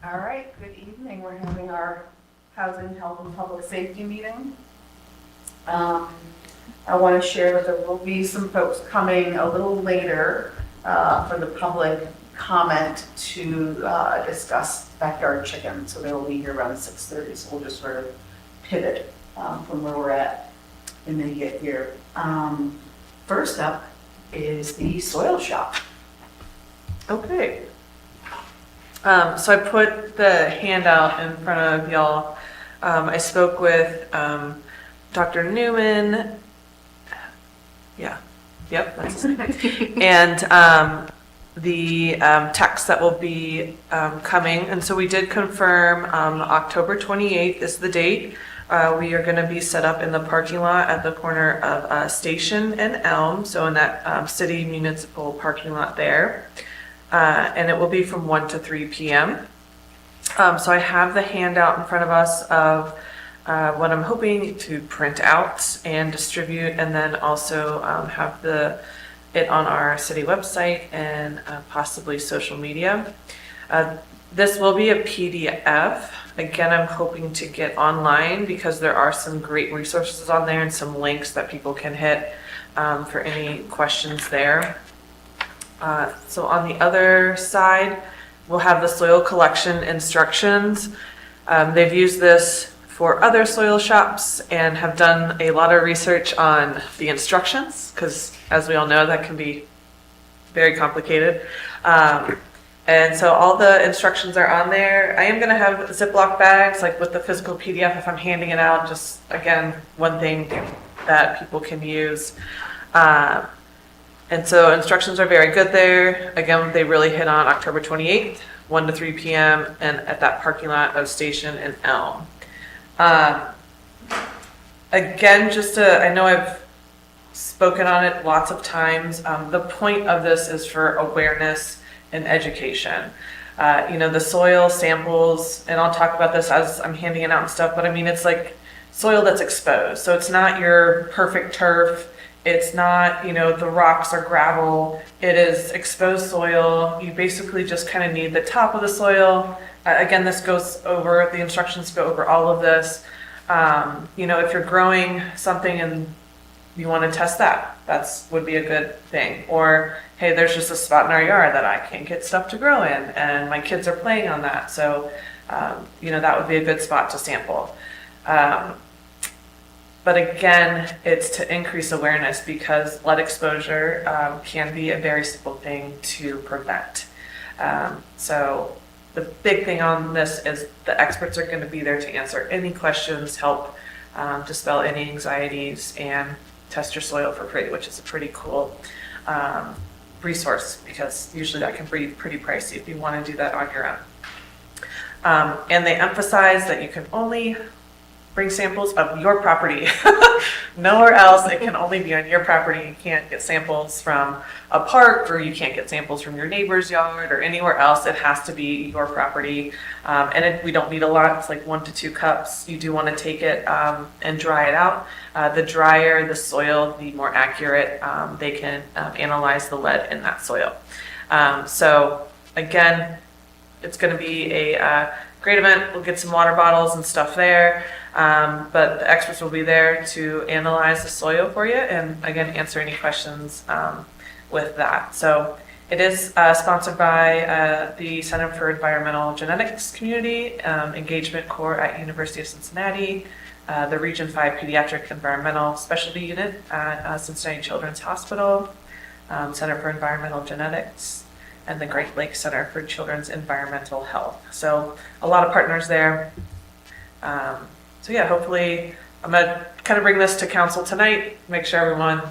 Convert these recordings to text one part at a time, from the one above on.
All right, good evening. We're having our Housing, Health, and Public Safety meeting. I want to share that there will be some folks coming a little later for the public comment to discuss backyard chicken. So they will be here around 6:30. So we'll just sort of pivot from where we're at when they get here. First up is the soil shop. Okay. So I put the handout in front of y'all. I spoke with Dr. Newman. That's his name. And the text that will be coming. And so we did confirm October 28th is the date. We are going to be set up in the parking lot at the corner of Station and Elm, so in that city municipal parking lot there. And it will be from 1 to 3 p.m. So I have the handout in front of us of what I'm hoping to print out and distribute, and then also have it on our city website and possibly social media. This will be a PDF. Again, I'm hoping to get online because there are some great resources on there and some links that people can hit for any questions there. So on the other side, we'll have the soil collection instructions. They've used this for other soil shops and have done a lot of research on the instructions because, as we all know, that can be very complicated. And so all the instructions are on there. I am going to have Ziploc bags, like with the physical PDF if I'm handing it out. Just, again, one thing that people can use. And so instructions are very good there. Again, they really hit on October 28th, 1 to 3 p.m. and at that parking lot of Station and Elm. Again, I know I've spoken on it lots of times. The point of this is for awareness and education. The soil samples, and I'll talk about this as I'm handing it out and stuff, but I mean, it's like soil that's exposed. So it's not your perfect turf. It's not, the rocks or gravel. It is exposed soil. You basically just kind of need the top of the soil. Again, the instructions go over all of this. If you're growing something and you want to test that would be a good thing. Or, hey, there's just a spot in our yard that I can't get stuff to grow in and my kids are playing on that. So, that would be a good spot to sample. But again, it's to increase awareness because lead exposure can be a very simple thing to prevent. So the big thing on this is the experts are going to be there to answer any questions, help dispel any anxieties, and test your soil for free, which is a pretty cool resource because usually that can be pretty pricey if you want to do that on your own. And they emphasize that you can only bring samples of your property. Nowhere else. It can only be on your property. You can't get samples from a park, or you can't get samples from your neighbor's yard or anywhere else. It has to be your property. We don't need a lot. It's like 1 to 2 cups. You do want to take it and dry it out. The drier the soil, the more accurate they can analyze the lead in that soil. So again, it's going to be a great event. We'll get some water bottles and stuff there. But the experts will be there to analyze the soil for you and, again, answer any questions with that. So it is sponsored by the Center for Environmental Genetics Community Engagement Corps at University of Cincinnati, the Region 5 Pediatric Environmental Specialty Unit at Cincinnati Children's Hospital, Center for Environmental Genetics, and the Great Lakes Center for Children's Environmental Health. So a lot of partners there. Hopefully I'm going to kind of bring this to council tonight, make sure everyone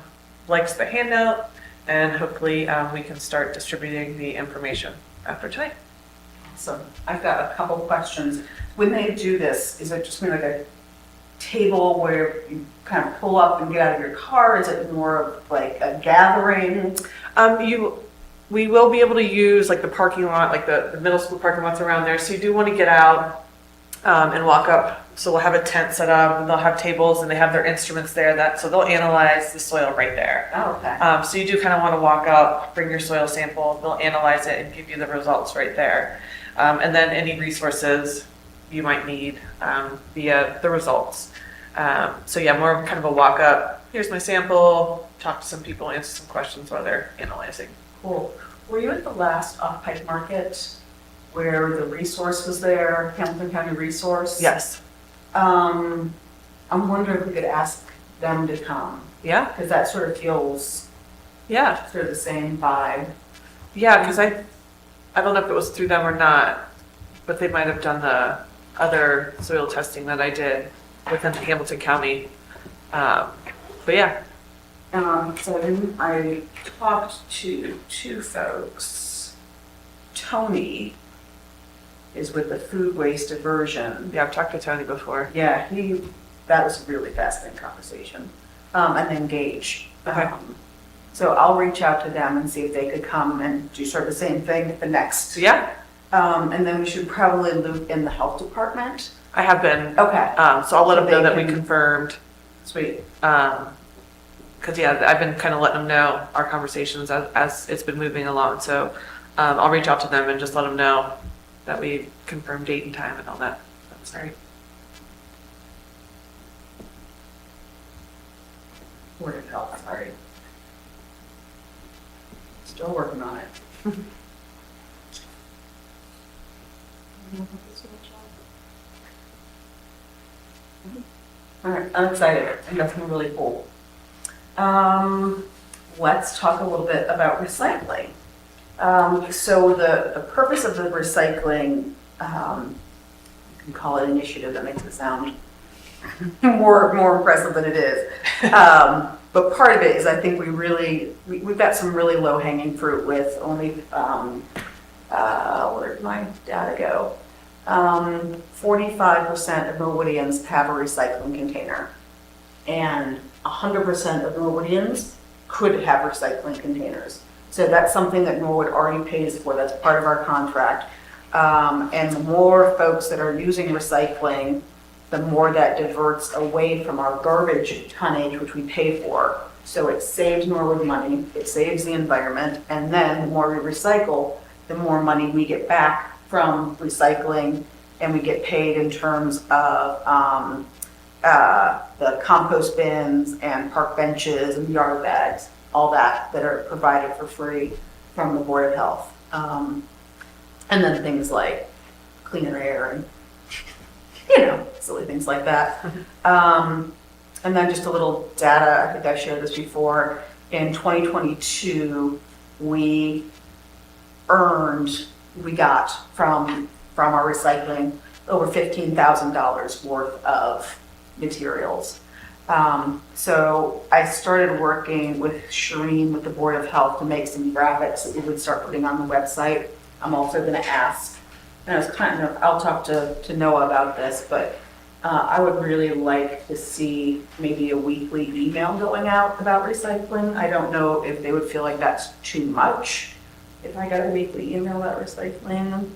likes the handout, and hopefully we can start distributing the information after tonight. So I've got a couple questions. When they do this, is it just going to be like a table where you kind of pull up and get out of your car? Is it more of like a gathering? We will be able to use like the parking lot, like the middle school parking lots around there. So you do want to get out and walk up So we'll have a tent set up, and they'll have tables, and they have their instruments there. So they'll analyze the soil right there. Oh, okay. So you do kind of want to walk up, bring your soil sample. They'll analyze it and give you the results right there. And then any resources you might need via the results. So yeah, more of kind of a walk up. Here's my sample. Talk to some people, answer some questions while they're analyzing. Cool. Were you at the last off-pike market where the resource was there, Hamilton County Resource? Yes. I'm wondering if we could ask them to come, Yeah. because that sort of feels Yeah. sort of the same vibe. Yeah. Because I don't know if it was through them or not, but they might have done the other soil testing that I did within Hamilton County. But yeah. So then I talked to two folks. Tony is with the food waste diversion. Yeah, I've talked to Tony before. Yeah, that was a really fascinating conversation. And then Gage. Okay. So I'll reach out to them and see if they could come and do sort of the same thing at the next. Yeah, And then we should probably loop in the health department. I have been. Okay, So I'll let So them know they that we can- confirmed. sweet. Because yeah, I've been kind of letting them know our conversations as it's been moving along. So I'll reach out to them and just let them know that we confirmed date and time and all that. That's great. Board of Health, sorry. Still working on it. All right, I'm excited. I think that's gonna be really cool. Let's talk a little bit about recycling. So the purpose of the recycling, you can call it initiative, that makes it sound more impressive than it is. But part of it is I think we've got some really low hanging fruit with only, where'd my data go? 45% of Norwoodians have a recycling container. And 100% of Norwoodians could have recycling containers. So that's something that Norwood already pays for, that's part of our contract. And the more folks that are using recycling, the more that diverts away from our garbage tonnage, which we pay for. So it saves Norwood money, it saves the environment, and then the more we recycle, the more money we get back from recycling, and we get paid in terms of the compost bins and park benches and yard bags, all that are provided for free from the Board of Health. And then things like cleaner air and, silly things like that. And then just a little data, I think I shared this before. In 2022, we got from our recycling over $15,000 worth of materials. So I started working with Shireen with the Board of Health to make some graphics that we would start putting on the website. I'm also going to ask, and I'll talk to Noah about this, but I would really like to see maybe a weekly email going out about recycling. I don't know if they would feel like that's too much if I got a weekly email about recycling.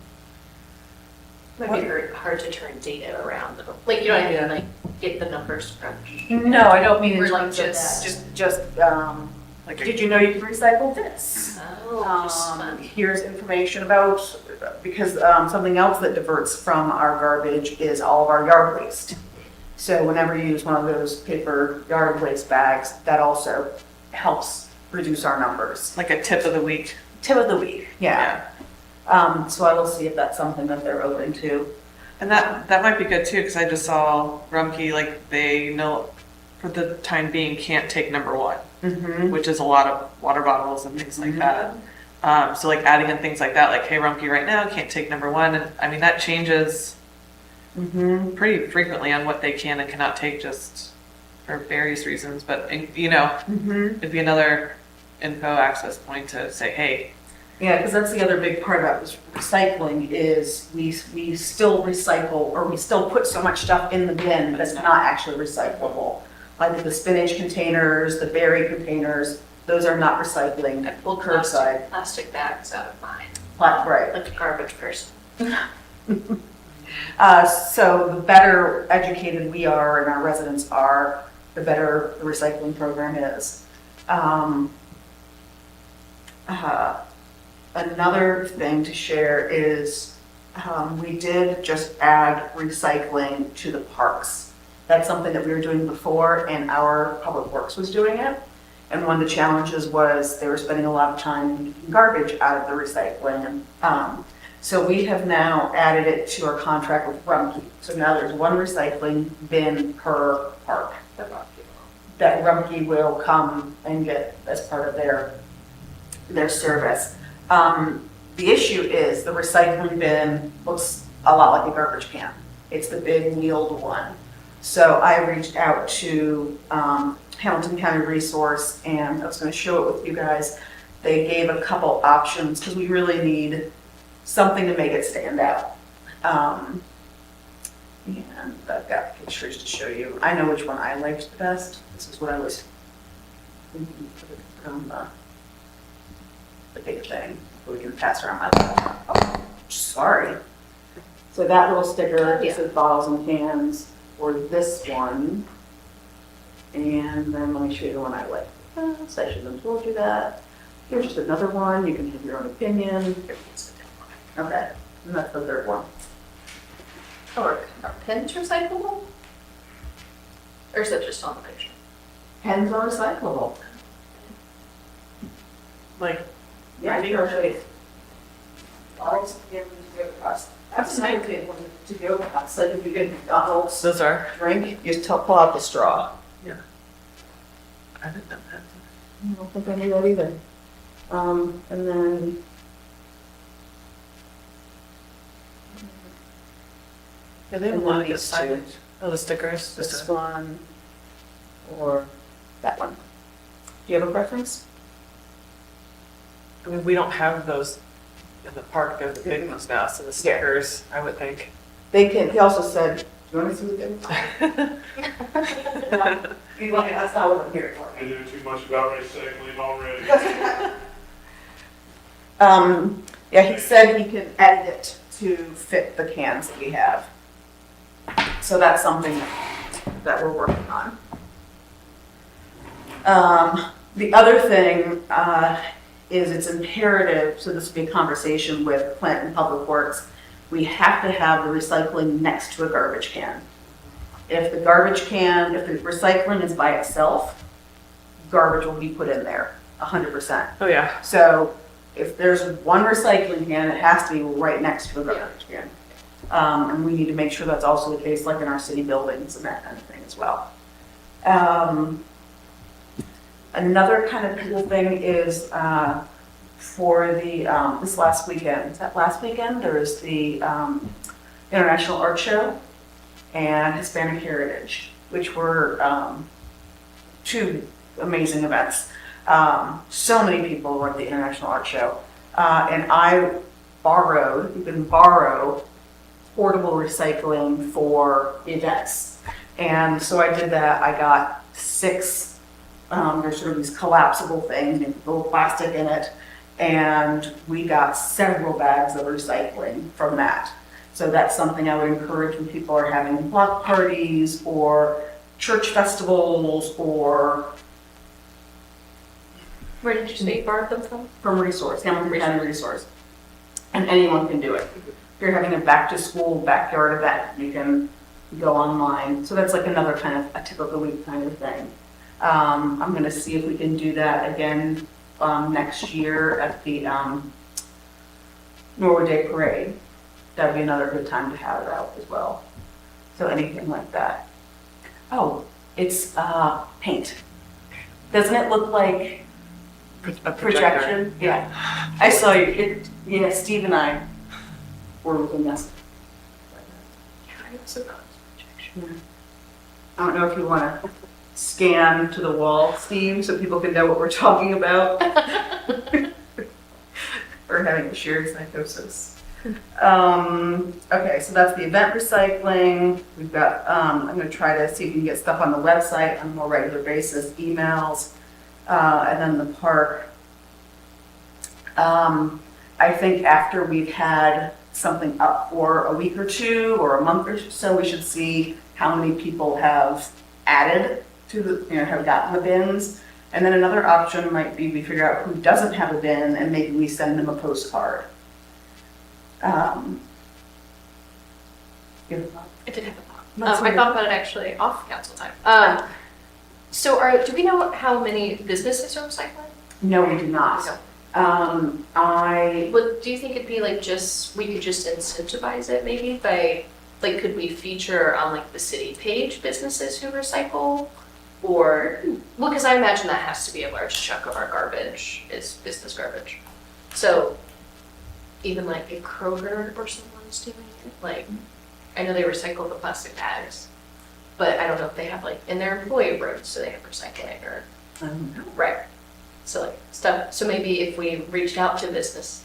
Might be hard to turn data around, like, you know what I mean, like, get the numbers from. No, I don't mean in Or like terms of just- that. Just, did you know you can recycle this? Oh, just fun. Here's information about, because something else that diverts from our garbage is all of our yard waste. So whenever you use one of those paper yard waste bags, that also helps reduce our numbers. Like a tip of the week. Tip of the week, yeah. So I will see if that's something that they're open to. And that might be good too, because I just saw Rumpke, like they know for the time being can't take number one, Mm-hmm. which is a lot of water bottles and things like that. So like adding in things like that, like, hey, Rumpke right now can't take number one. And I mean, that changes Mm-hmm. pretty frequently on what they can and cannot take just for various reasons. But, Mm-hmm. it'd be another info access point to say, hey, Yeah, because that's the other big part about this recycling is we still recycle, or we still put so much stuff in the bin that's not actually recyclable. Like the spinach containers, the berry containers, those are not recycling. I pulled Curbside. plastic bags out of mine, Right. like a garbage person. So the better educated we are and our residents are, the better the recycling program is. Another thing to share is we did just add recycling to the parks. That's something that we were doing before, and our Public Works was doing it. And one of the challenges was they were spending a lot of time taking garbage out of the recycling. So we have now added it to our contract with Rumpke. So now there's one recycling bin per park that Rumpke will come and get as part of their service. The issue is the recycling bin looks a lot like a garbage can. It's the big wheeled one. So I reached out to Hamilton County Resource, and I was going to show it with you guys. They gave a couple options because we really need something to make it stand out. And I've got pictures to show you. I know which one I liked the best. This is what I was thinking from the big thing. We can pass around my laptop. Oh, sorry. So that little sticker says bottles and cans, or this one. And then let me show you the one I like. So I should have told you that. Here's just another one. You can have your own opinion. Okay, and that's the third one. Are pens recyclable? Or is that just on the picture? Pens are recyclable. Like, Yeah, I think I'll show you. Bottles of beer to go across. That's a nice good one to go across. Like if you get McDonald's those are, drink, you just pull out the straw. I didn't know that. I don't think I knew that either. And then. Yeah, they have a And lot then of good these two. signage. Oh, the stickers. This one or that one. Do you have a preference? I mean, we don't have those in the park. They're the big ones now, so the stickers, I would think. They can, he also said, do you want to see the big? He's like, that's not what I'm here for. I know too much about recycling already. Yeah, he said he can edit it to fit the cans that we have. So that's something that we're working on. The other thing is it's imperative, so this will be a conversation with Plant and Public Works, we have to have the recycling next to a garbage can. If the recycling is by itself, garbage will be put in there, 100%. Oh, yeah. So if there's one recycling can, it has to be right next to a garbage can. And we need to make sure that's also the case, like in our city buildings and that kind of thing as well. Another kind of cool thing is for the, this last weekend, is that last weekend? There is the International Art Show and Hispanic Heritage, which were two amazing events. So many people were at the International Art Show. And you can borrow portable recycling for events. And so I did that. I got 6, there's sort of these collapsible things, and little plastic in it. And we got several bags of recycling from that. So that's something I would encourage when people are having block parties or church festivals or. Where did you say you borrowed them from? Hamilton County Resource. And anyone can do it. If you're having a back to school backyard event, you can go online. So that's like another kind of a tip of the week kind of thing. I'm gonna see if we can do that again next year at the Norwood Day Parade. That'd be another good time to have it out as well. So anything like that. Oh, it's paint. Doesn't it look like A projection? Yeah. I saw you. Yeah, Steve and I were looking at. I don't know if you want to scan to the wall, Steve, so people can know what we're talking about. Or having a shared psychosis. Okay, so that's the event recycling. We've got, I'm going to try to see if we can get stuff on the website on a more regular basis, emails, and then the park. I think after we've had something up for a week or two or a month or so, we should see how many people have added to the, have gotten the bins. And then another option might be we figure out who doesn't have a bin and maybe we send them a postcard. I did have a thought. Let's I hear. thought about it actually off council time. Do we know how many businesses are recycling? No, we do not. No. I, Do you think it'd be like we could just incentivize it maybe by, like, could we feature on like the city page businesses who recycle? Or, well, because I imagine that has to be a large chunk of our garbage is business garbage. So even like if Kroger or someone's doing it, like, I know they recycle the plastic bags, but I don't know if they have like, in their employee roads, so they have recycling or, right. So like stuff, so maybe if we reached out to business,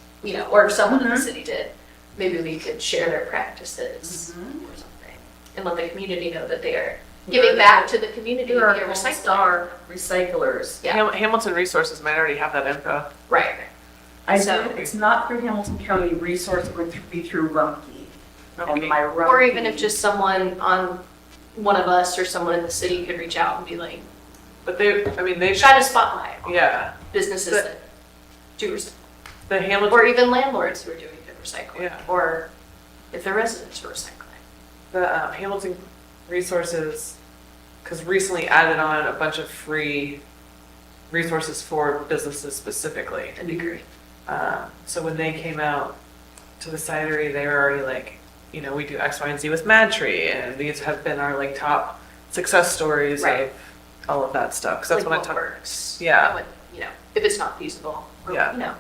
or if someone in the city did, maybe we could share their practices or something and let the community know that they are giving back to the community there via are recycling. star recyclers. Yeah. Hamilton Resources might already have that info. Right. It's not through Hamilton County Resource, it would be through Rumpke. And my Rumpke. Or even if just someone on one of us or someone in the city could reach out and be like, But they shine a spotlight on yeah, businesses But- that do recycle. the Hamilton. Or even landlords who are doing good recycling. Yeah. Or if their residents are recycling. The Hamilton Resources, because recently added on a bunch of free resources for businesses specifically. That'd be great. So when they came out to the cidery, they were already like, we do X, Y, and Z with Mad Tree, and these have been our like top success stories Right. of all of that stuff. Because that's Like when I what talk. works. Yeah. If it's not feasible. Or, Yeah.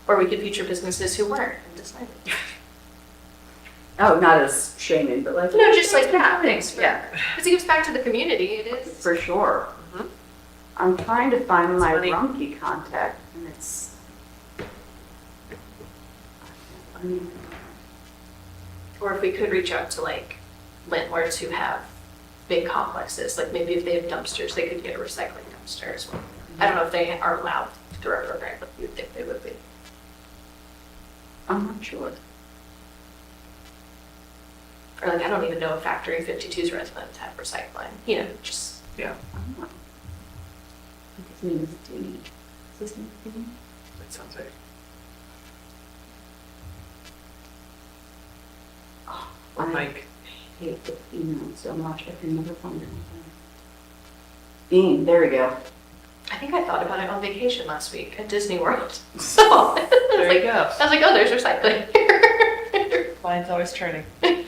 Or we could feature businesses who weren't and decided. Oh, not as shaming, but like. No, just like that. Thanks. Yeah, Because it gives back to the community. It is. for sure. Mhm. I'm trying to find my funny. Rumpke contact and it's. Or if we could reach out to like landlords who have big complexes, like maybe if they have dumpsters, they could get a recycling dumpster as well. I don't know if they are allowed through our program, but you'd think they would be. I'm not sure. Or like, I don't even know if Factory 52's residents have recycling, just. Yeah, I think his name is Dean. Is his name Dean? it sounds like. I Mike. hate the email so much, I can never find it. Dean, there we go. I think I thought about it on vacation last week at Disney World. So There you go. I was like, oh, there's recycling. Mine's always turning. I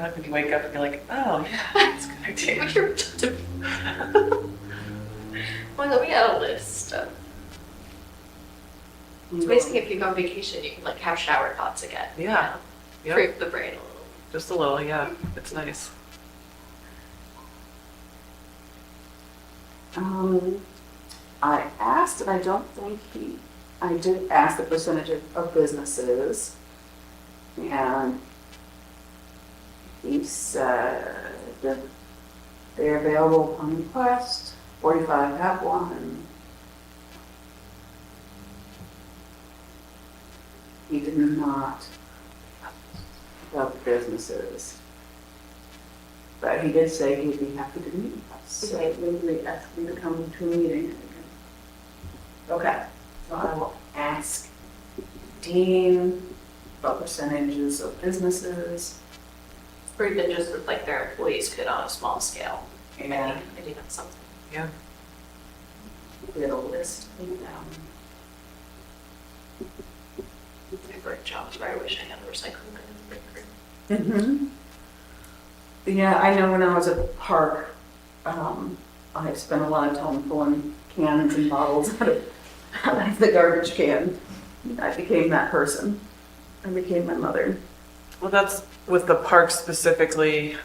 like when you wake up and you're like, oh yeah, that's a good idea. What's your well, we had a list. So basically, if you go on vacation, you can like have shower thoughts again. Yeah. Yep. Free the brain a little. Just a little, yeah. It's nice. I asked, and I don't think I did ask the percentage of businesses. And he said that they're available upon request, 45 have one. He did not about the businesses. But he did say he'd be happy to meet us, so maybe he asked me to come to a meeting. Okay, so I will ask Dean about percentages of businesses. Or even just with like their employees could on a small scale. And Maybe that's something. Yeah. get a list. Great jobs where I wish I had a recycling bin. Mm-hmm. Yeah, I know when I was at the park, I spent a lot of time pulling cans and bottles out of the garbage can. I became that person. I became my mother. Well, that's with the park specifically,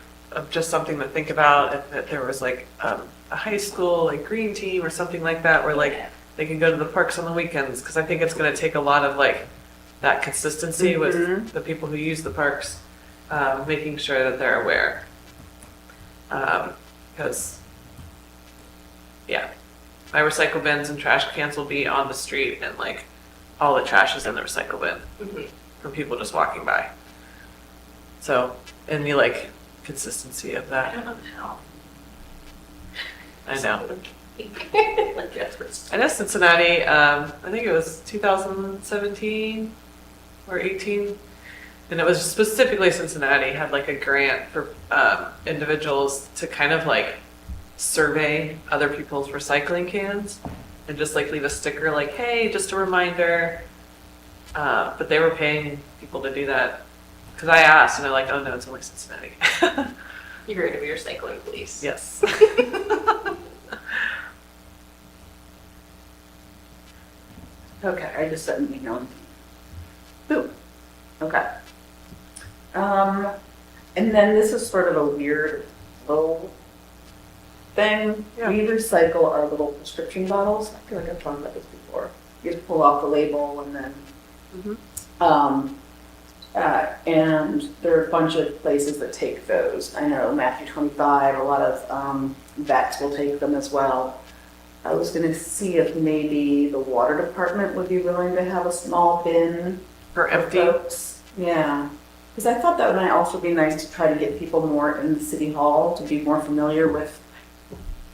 just something to think about. If there was like a high school like green team or something like that, where like they can go to the parks on the weekends, because I think it's going to take a lot of like that consistency Mhm. with the people who use the parks, making sure that they're aware. Because, yeah, my recycle bins and trash cans will be on the street, and like all the trash is in the recycle bin. Mhm. from people just walking by. So, and you like consistency of I that. don't know how. I know. Like, yeah, it's- I know Cincinnati, I think it was 2017 or 18. And it was specifically Cincinnati had like a grant for individuals to kind of like survey other people's recycling cans and just like leave a sticker like, hey, just a reminder. But they were paying people to do that. Because I asked and they're like, oh no, it's only Cincinnati. You're going to be recycling police. Yes. Okay, I just sent an email. Boom. Okay. And then this is sort of a weird little thing. Yeah. We recycle our little prescription bottles. I feel like I've talked about this before. You just pull off the label and then, Mhm. and there are a bunch of places that take those. I know Matthew 25, a lot of vets will take them as well. I was gonna see if maybe the water department would be willing to have a small bin For for empty. folks. Yeah, because I thought that might also be nice to try to get people more in the city hall to be more familiar with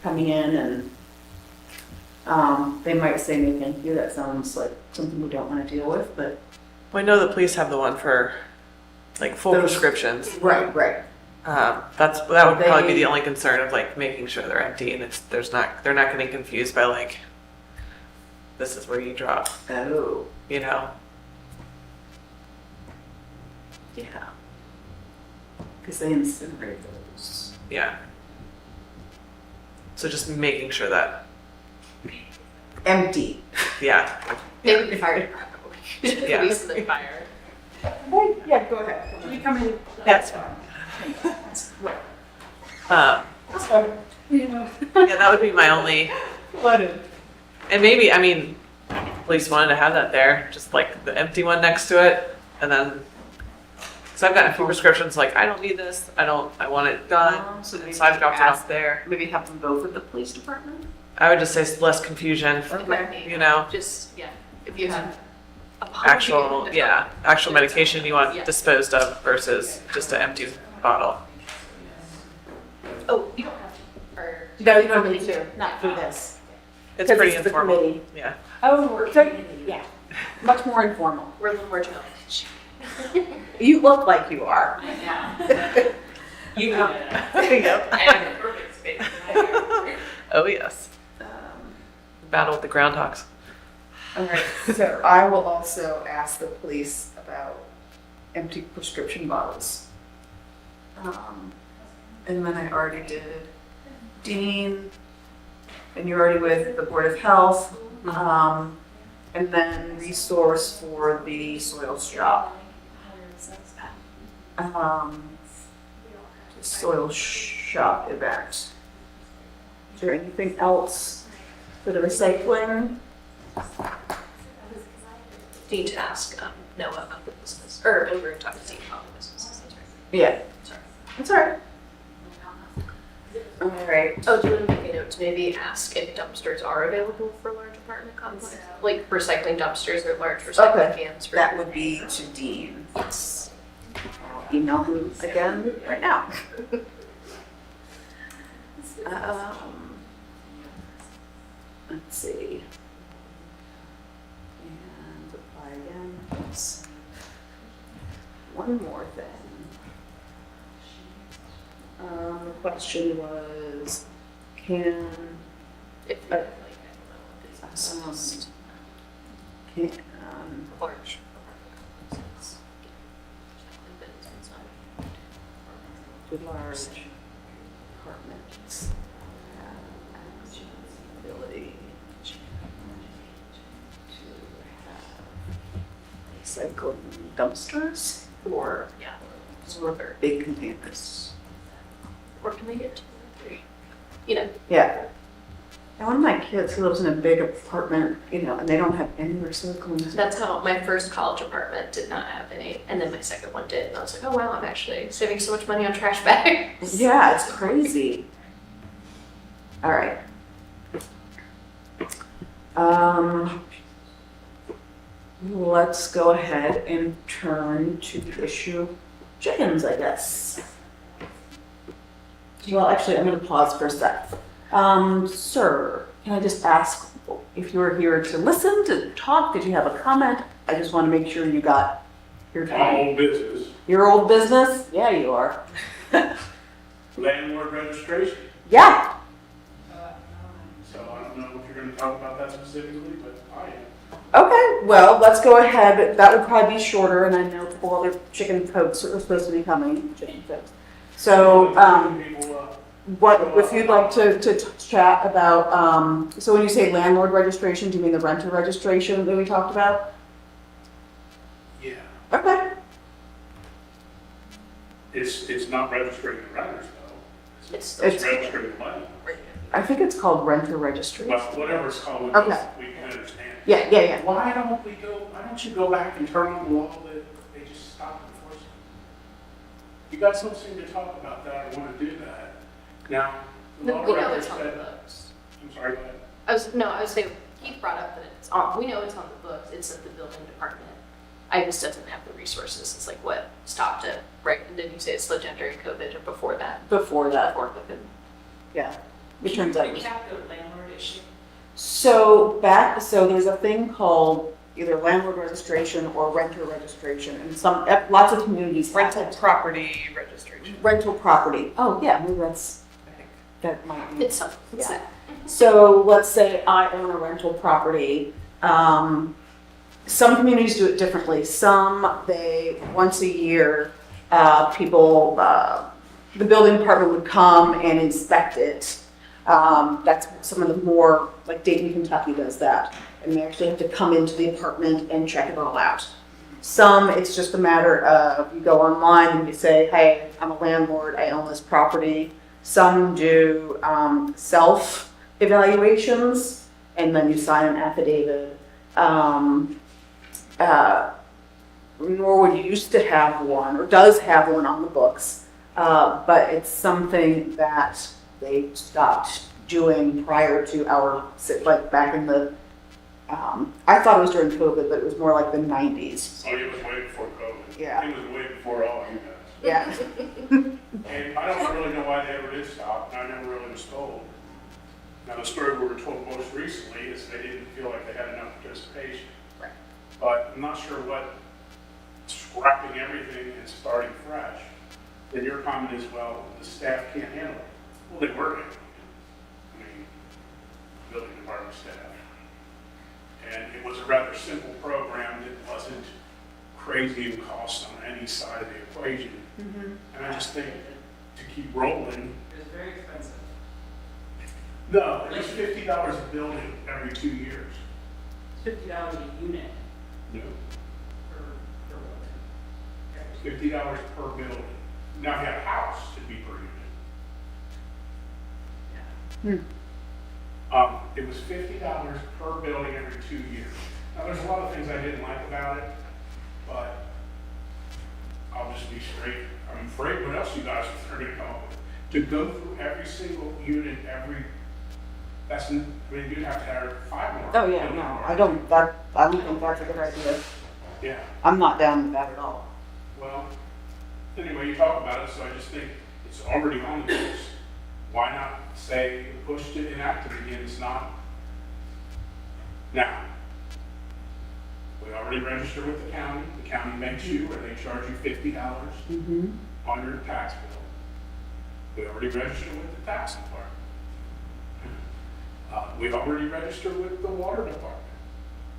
coming in and they might say, no, thank you, that sounds like something we don't want to deal with, but. Well, I know the police have the one for like full Those- prescriptions. Right. That would probably be They- the only concern of like making sure they're empty and they're not getting confused by like, this is where you drop, Oh. you know? Yeah. Because they incinerate those. Yeah. So just making sure that, Empty. yeah, Maybe the fire department. Yeah. Police and the fire. Yeah, go ahead. Can you come in? that's fine. You know, Yeah, that would be my only, flooded. and maybe, I mean, police wanted to have that there, just like the empty one next to it, and then, so I've gotten a few prescriptions like, I don't need this, I want it done, So maybe so I've dropped it ask- off there. Maybe have them both at the police department? I would just say it's less confusion, It might be. you know? Just, yeah, if you have a pump, Actual, yeah, actual medication you want Yeah. disposed of versus just an empty bottle. Oh, you don't have to. Or. No, you don't need to, not for this. It's 'Cause pretty it's the informal. committee. Yeah. Oh, so, yeah. Much more informal. We're a little more challenged. You look like you are. You know. Yep. I have a perfect space. Oh, yes. Battle with the groundhogs. All right, so I will also ask the police about empty prescription bottles. And then I already did Dean, and you're already with the Board of Health. And then resource for the soil shop. Soil shop event. Is there anything else for the recycling? Need to ask Noah about the business, or over and talk to Steve about the businesses. That's right. Yeah, Sorry. that's all right. All right. Oh, do you want to make a note to maybe ask if dumpsters are available for large apartment complexes? Like recycling dumpsters or large recycling Okay. cans for. That would be to Dean. Yes. I'll email him again right now. Let's see. And apply again. Oops. One more thing. The question was, can, If you like, I don't know, if it's just can, large. businesses. Recycling bins and stuff. do large apartments have ability to have recycling dumpsters or Yeah. sort of big containers? Or can they get two or three? You know, Yeah. And one of my kids who lives in a big apartment, and they don't have any recycling. that's how my first college apartment did not have any, and then my second one did, and I was like, oh wow, I'm actually saving so much money on trash bags. Yeah, it's crazy. All right. let's go ahead and turn to the issue of chickens, I guess. Well, actually, I'm gonna pause for a sec. Sir, can I just ask if you were here to listen, to talk, did you have a comment? I just wanna make sure you got your My time. own business, Your old business? Yeah, you are. landlord registration. Yeah, So I don't know if you're gonna talk about that specifically, but I am. okay, well, let's go ahead. That would probably be shorter, and I know a couple other chicken folks are supposed to be coming, chicken folks. So, People, what, if you'd like to chat about, so when you say landlord registration, do you mean the renter registration that we talked about? yeah, Okay. it's not registering the renters though. It's It's- registering the money. I think it's called renter registration. Well, whatever it's called, Okay. we can understand. Yeah, yeah, yeah. Why don't you go back and turn on the law that they just stopped enforcing? You guys don't seem to talk about that or want to do that. Now, the No, law we know director it's on the said, books. I'm sorry, go ahead. I was saying, Keith brought up that it's on, we know it's on the books, it's at the building department. I just doesn't have the resources, it's like what stopped it, right? And did you say it slipped in during COVID or before that? Before that, Before COVID. yeah. It turns out. Recap the landlord issue. So there's a thing called either landlord registration or renter registration, and lots of communities have Rental it. property registration, Rental property. Oh, yeah, maybe I think. that might be. It's something, it's Yeah. that. So let's say I own a rental property. Some communities do it differently. Some, once a year, the building department would come and inspect it. That's some of the more, like Dayton, Kentucky does that. And they actually have to come into the apartment and check it all out. Some, it's just a matter of you go online and you say, hey, I'm a landlord, I own this property. Some do self-evaluations, and then you sign an affidavit. Norwood used to have one, or does have one on the books, but it's something that they stopped doing prior to like back in the, I thought it was during COVID, but it was more like the 90s. Oh, it was way before COVID. Yeah. It was way before all you guys. Yeah. And I don't really know why they ever did stop, and I never really was told. Now, the story we were told most recently is they didn't feel like they had enough participation. Right. But I'm not sure what scrapping everything and starting fresh. Then your comment is, well, the staff can't handle it. Well, they were handling it. I mean, building department staff. And it was a rather simple program that wasn't crazy in cost on any side of the equation. And I just think to keep rolling, It's very expensive. no, it was $50 a building every 2 years. It's $50 a unit No, per building. $50 per building. Now, if you have a house, it'd be per unit. It was $50 per building every 2 years. Now, there's a lot of things I didn't like about it, but I'll just be straight. I'm afraid what else you guys are going to come up with. To go through every single unit, you'd have to have 5 more. Oh, yeah, no, I don't think that's a good idea. Yeah, I'm not down with that at all. well, anyway, you talk about it, so I just think it's already on the books. Why not say, push to enact it again? It's not. Now, we already register with the county makes you, or they charge you $50 on your tax bill. We already register with the tax department. We already register with the water department.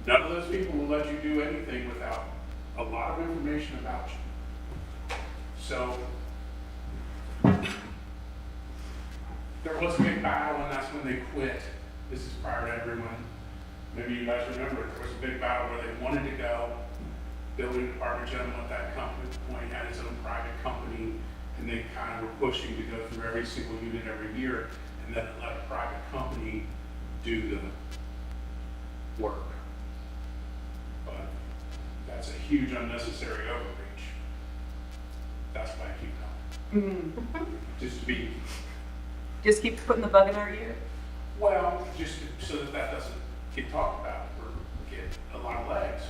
None of those people will let you do anything without a lot of information about you. So, there was a big battle, and that's when they quit. This is prior to everyone. Maybe you guys remember, there was a big battle where they wanted to go. Building department gentleman at that company point had his own private company, and they kind of were pushing to go through every single unit every year, and then let a private company do the work. But that's a huge unnecessary overreach. That's why I keep going. Just to be, Just keep putting the bug in our ear? well, just so that doesn't get talked about or get a lot of legs.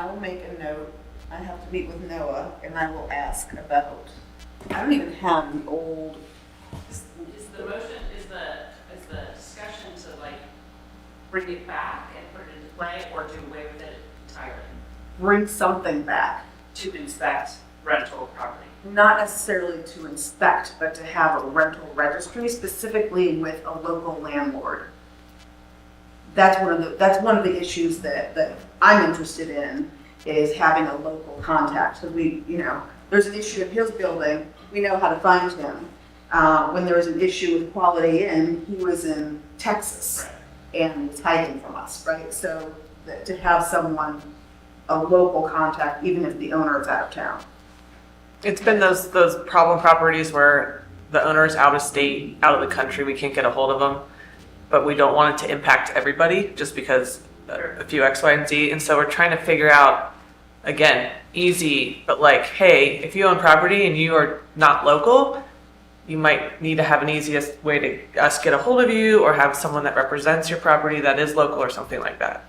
I will make a note. I have to meet with Noah and I will ask about, I don't even have the old, Is the motion, is the discussion to like bring it back and put it into play or do away with it entirely? bring something back. To inspect rental property. Not necessarily to inspect, but to have a rental registry specifically with a local landlord. That's one of the issues that I'm interested in, is having a local contact. So there's an issue in his building, we know how to find him. When there was an issue with Quality Inn, he was in Texas and was hiding from us, right? So to have someone, a local contact, even if the owner is out of town. It's been those problem properties where the owner's out of state, out of the country, we can't get a hold of them, but we don't want it to impact everybody just because a few X, Y, and Z. And so we're trying to figure out, again, easy, but like, hey, if you own property and you are not local, you might need to have an easiest way to us get a hold of you or have someone that represents your property that is local or something like that.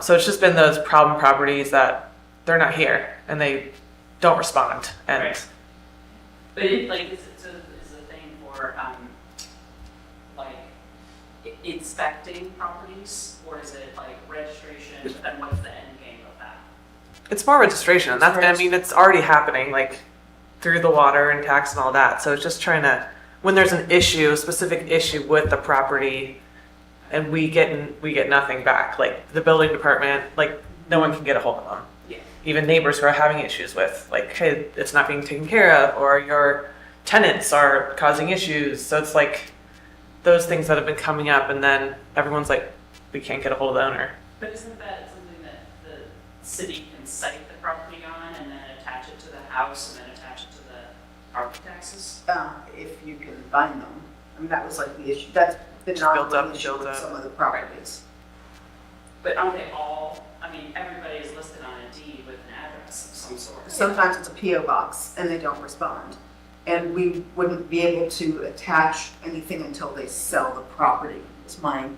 So it's just been those problem properties that they're not here and they don't respond. And Right. But it, like, is a thing for, like, inspecting properties, or is it like registration, and what's the end game of that? it's more registration. And I mean, it's already happening, like through the water and tax and all that. So it's just trying to, when there's an issue, a specific issue with the property, and we get nothing back, like the building department, like no one can get a hold of them. Yeah. Even neighbors who are having issues with, like, hey, it's not being taken care of, or your tenants are causing issues. So it's like those things that have been coming up, and then everyone's like, we can't get a hold of the owner. But isn't that something that the city can site the property on and then attach it to the house and then attach it to the property taxes? If you can find them. I mean, that was like the issue, that's been an Built up, ongoing issue built with up. some of the properties. But aren't they all, I mean, everybody is listed on a deed with an address of some sort. Sometimes it's a PO box and they don't respond. And we wouldn't be able to attach anything until they sell the property, is my,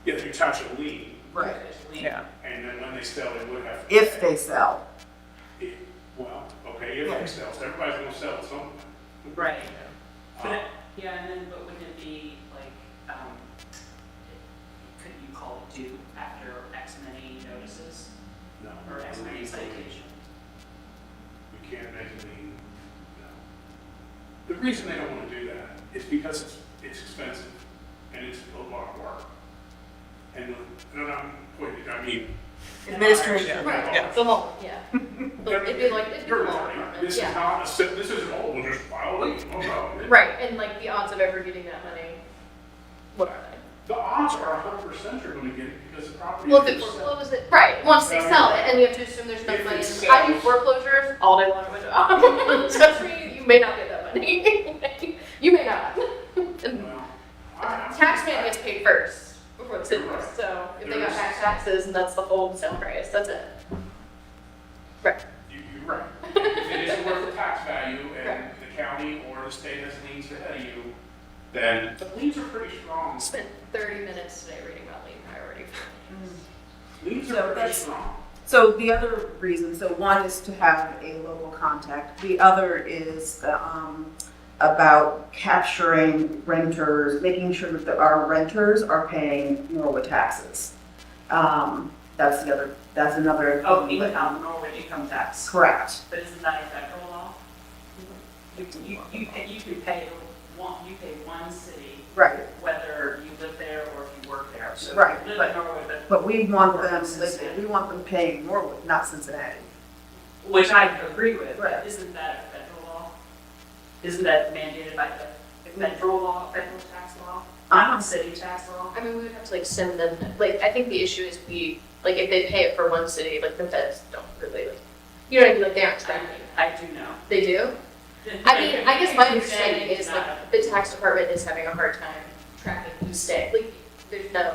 Yeah, you touch a lien, right, Yeah. and then when they sell, they would have to. if they sell. Well, okay, if they sell, so everybody's gonna sell at some point. Right. But, Uh, yeah, and then, but wouldn't it be like, could you call it due after X many notices No. or X many citation? We can't make a lien, no. The reason they don't wanna do that is because it's expensive and it's a lot of work. And I mean. Administration. Right, Yeah. the home, yeah. It'd be like, it'd be the You're home right, apartment, this is yeah. not this is, oh, we'll just file a lien, oh no. Right, and like the odds of ever getting that money, what are they? The odds are 100% you're gonna get it because the property. Well, if it is- forecloses it, right, once they sell it, and you have to assume there's enough If money. it I do sells- foreclosures all day long with Trust me, you may not get that money. You may not. And Well, the tax man gets paid first before the city does, so if they got back taxes and that's the whole sale price, that's it. Right. You're right. If it isn't worth the tax value and the county or the state has liens ahead of you, then the liens are pretty strong. Spent 30 minutes today reading about lien priority. Liens So are pretty that's- strong. So the other reason, so one is to have a local contact. The other is about capturing renters, making sure that our renters are paying Norwood taxes. That's another. Oh, thing that- income, Norwood income tax. Correct. But isn't that a federal law? You can pay you pay one city, Right. whether you live there or if you work there. So if Right, you live but- in Norwood, But we want Or them, Cincinnati. we want them paying Norwood, not Cincinnati. which I agree with, Right. but isn't that a federal law? Isn't that mandated by the federal law, federal tax law, not city tax law? I mean, we would have to like send them, like, I think the issue is like, if they pay it for one city, like, the feds don't really, like, you know what I mean, like, they aren't tracking. I do know. They do? I mean, I guess my understanding is like, the tax department is having a hard time tracking who's staying, like, there's no,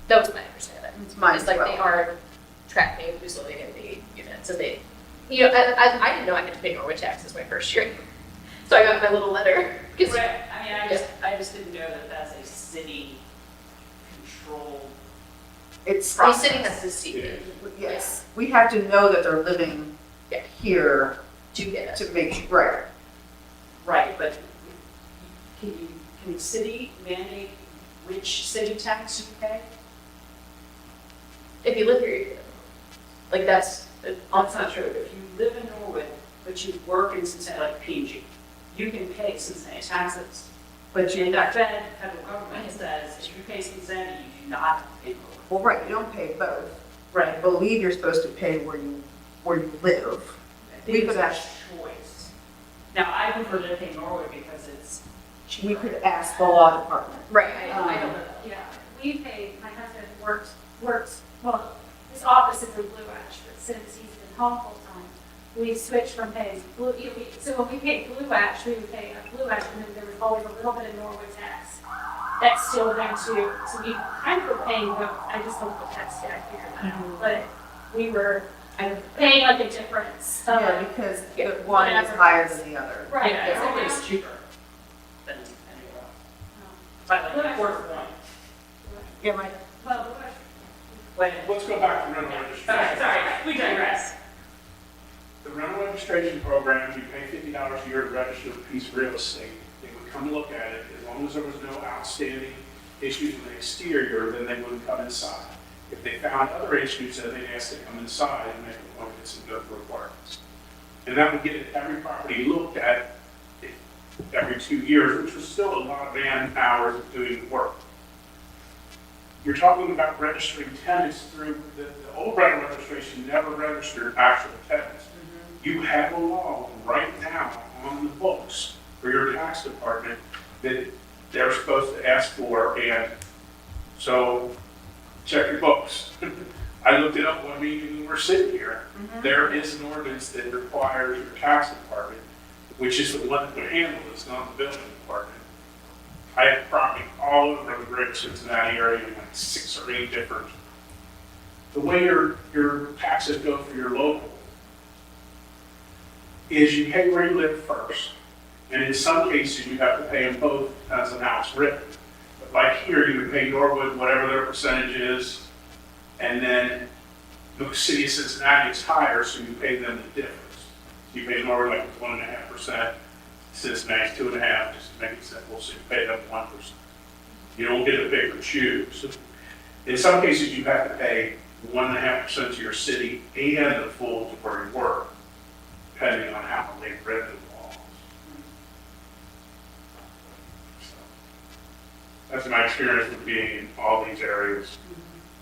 that was my understanding. It's mine It's as like well. they are tracking who's living in the units, and they, you know, I didn't know I had to pay Norwood taxes my first year. So I got my little letter, because, Right, I mean, I just didn't know that that's a city controlled it's. The city has to see it Yes, we have to know that they're living here to get it. to make sure, right. Right, but can the city mandate which city tax you pay? If you live here, you do. Like that's Not true. If you live in Norwood, but you work in Cincinnati, like PG, you can pay Cincinnati taxes. But And you, the federal government says if you pay Cincinnati, you do not have to pay Norwood. well, right, you don't pay both. Right. I believe you're supposed to pay where you live. I We think it's could a ask- choice. Now, I prefer to pay Norwood because it's cheaper. We could ask the law department. right. I don't know. Yeah, we pay, my husband works, well, his office is in Blue Ash, but since he's been home full time, we switched from paying Blue, so when we paid Blue Ash, we would pay Blue Ash, and then there was always a little bit of Norwood tax. That's still there too, so we kind of were paying both, I just don't put tax down here, but we were paying like a difference. Yeah, because the one is whatever. higher than the other. Right, Yeah, it's exactly. always cheaper than anywhere else. By like a quarter point. Yeah, my, Well, Blue Ash Wait, Let's go back to rental registration. sorry, we digress. The rental registration program, you pay $50 a year to register a piece of real estate. They would come look at it. As long as there was no outstanding issues with the exterior, then they wouldn't come inside. If they found other issues, then they'd ask to come inside and make appointments and go through requirements. And that would get every property looked at every 2 years, which was still a lot of man hours of doing work. You're talking about registering tenants through, the old rental registration never registered actual tenants. You have a law right now on the books for your tax department that they're supposed to ask for, and so check your books. I looked it up one meeting when we were sitting here. There is an ordinance that requires your tax department, which is the one that would handle this, not the building department. I have property all over the greater Cincinnati area, like 6 or 8 different. The way your taxes go for your local is you pay where you live first. And in some cases, you have to pay them both as an house written. But like here, you would pay Norwood whatever their percentage is, and then the city of Cincinnati is higher, so you pay them the difference. You pay Norwood like 1.5%, Cincinnati's 2.5%, just to make it simple, so you pay them 1%. You don't get a bigger choose. In some cases, you have to pay 1.5% to your city and the full to where you work, depending on how they read the laws. So, that's my experience with being in all these areas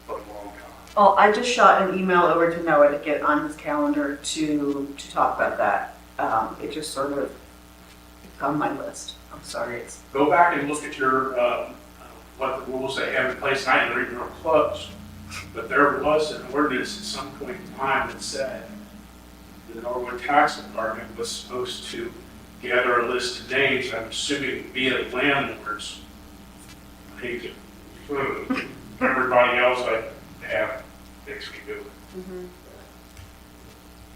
for a long time. well, I just shot an email over to Noah to get on his calendar to talk about that. It just sort of, it's on my list. I'm sorry, it's, Go back and look at your, what the rules they have in place, and I didn't read real close. But there was an ordinance at some point in time that said the Norwood Tax Department was supposed to gather a list of names, I'm assuming via landlords. I hate to, everybody else I have makes me do it.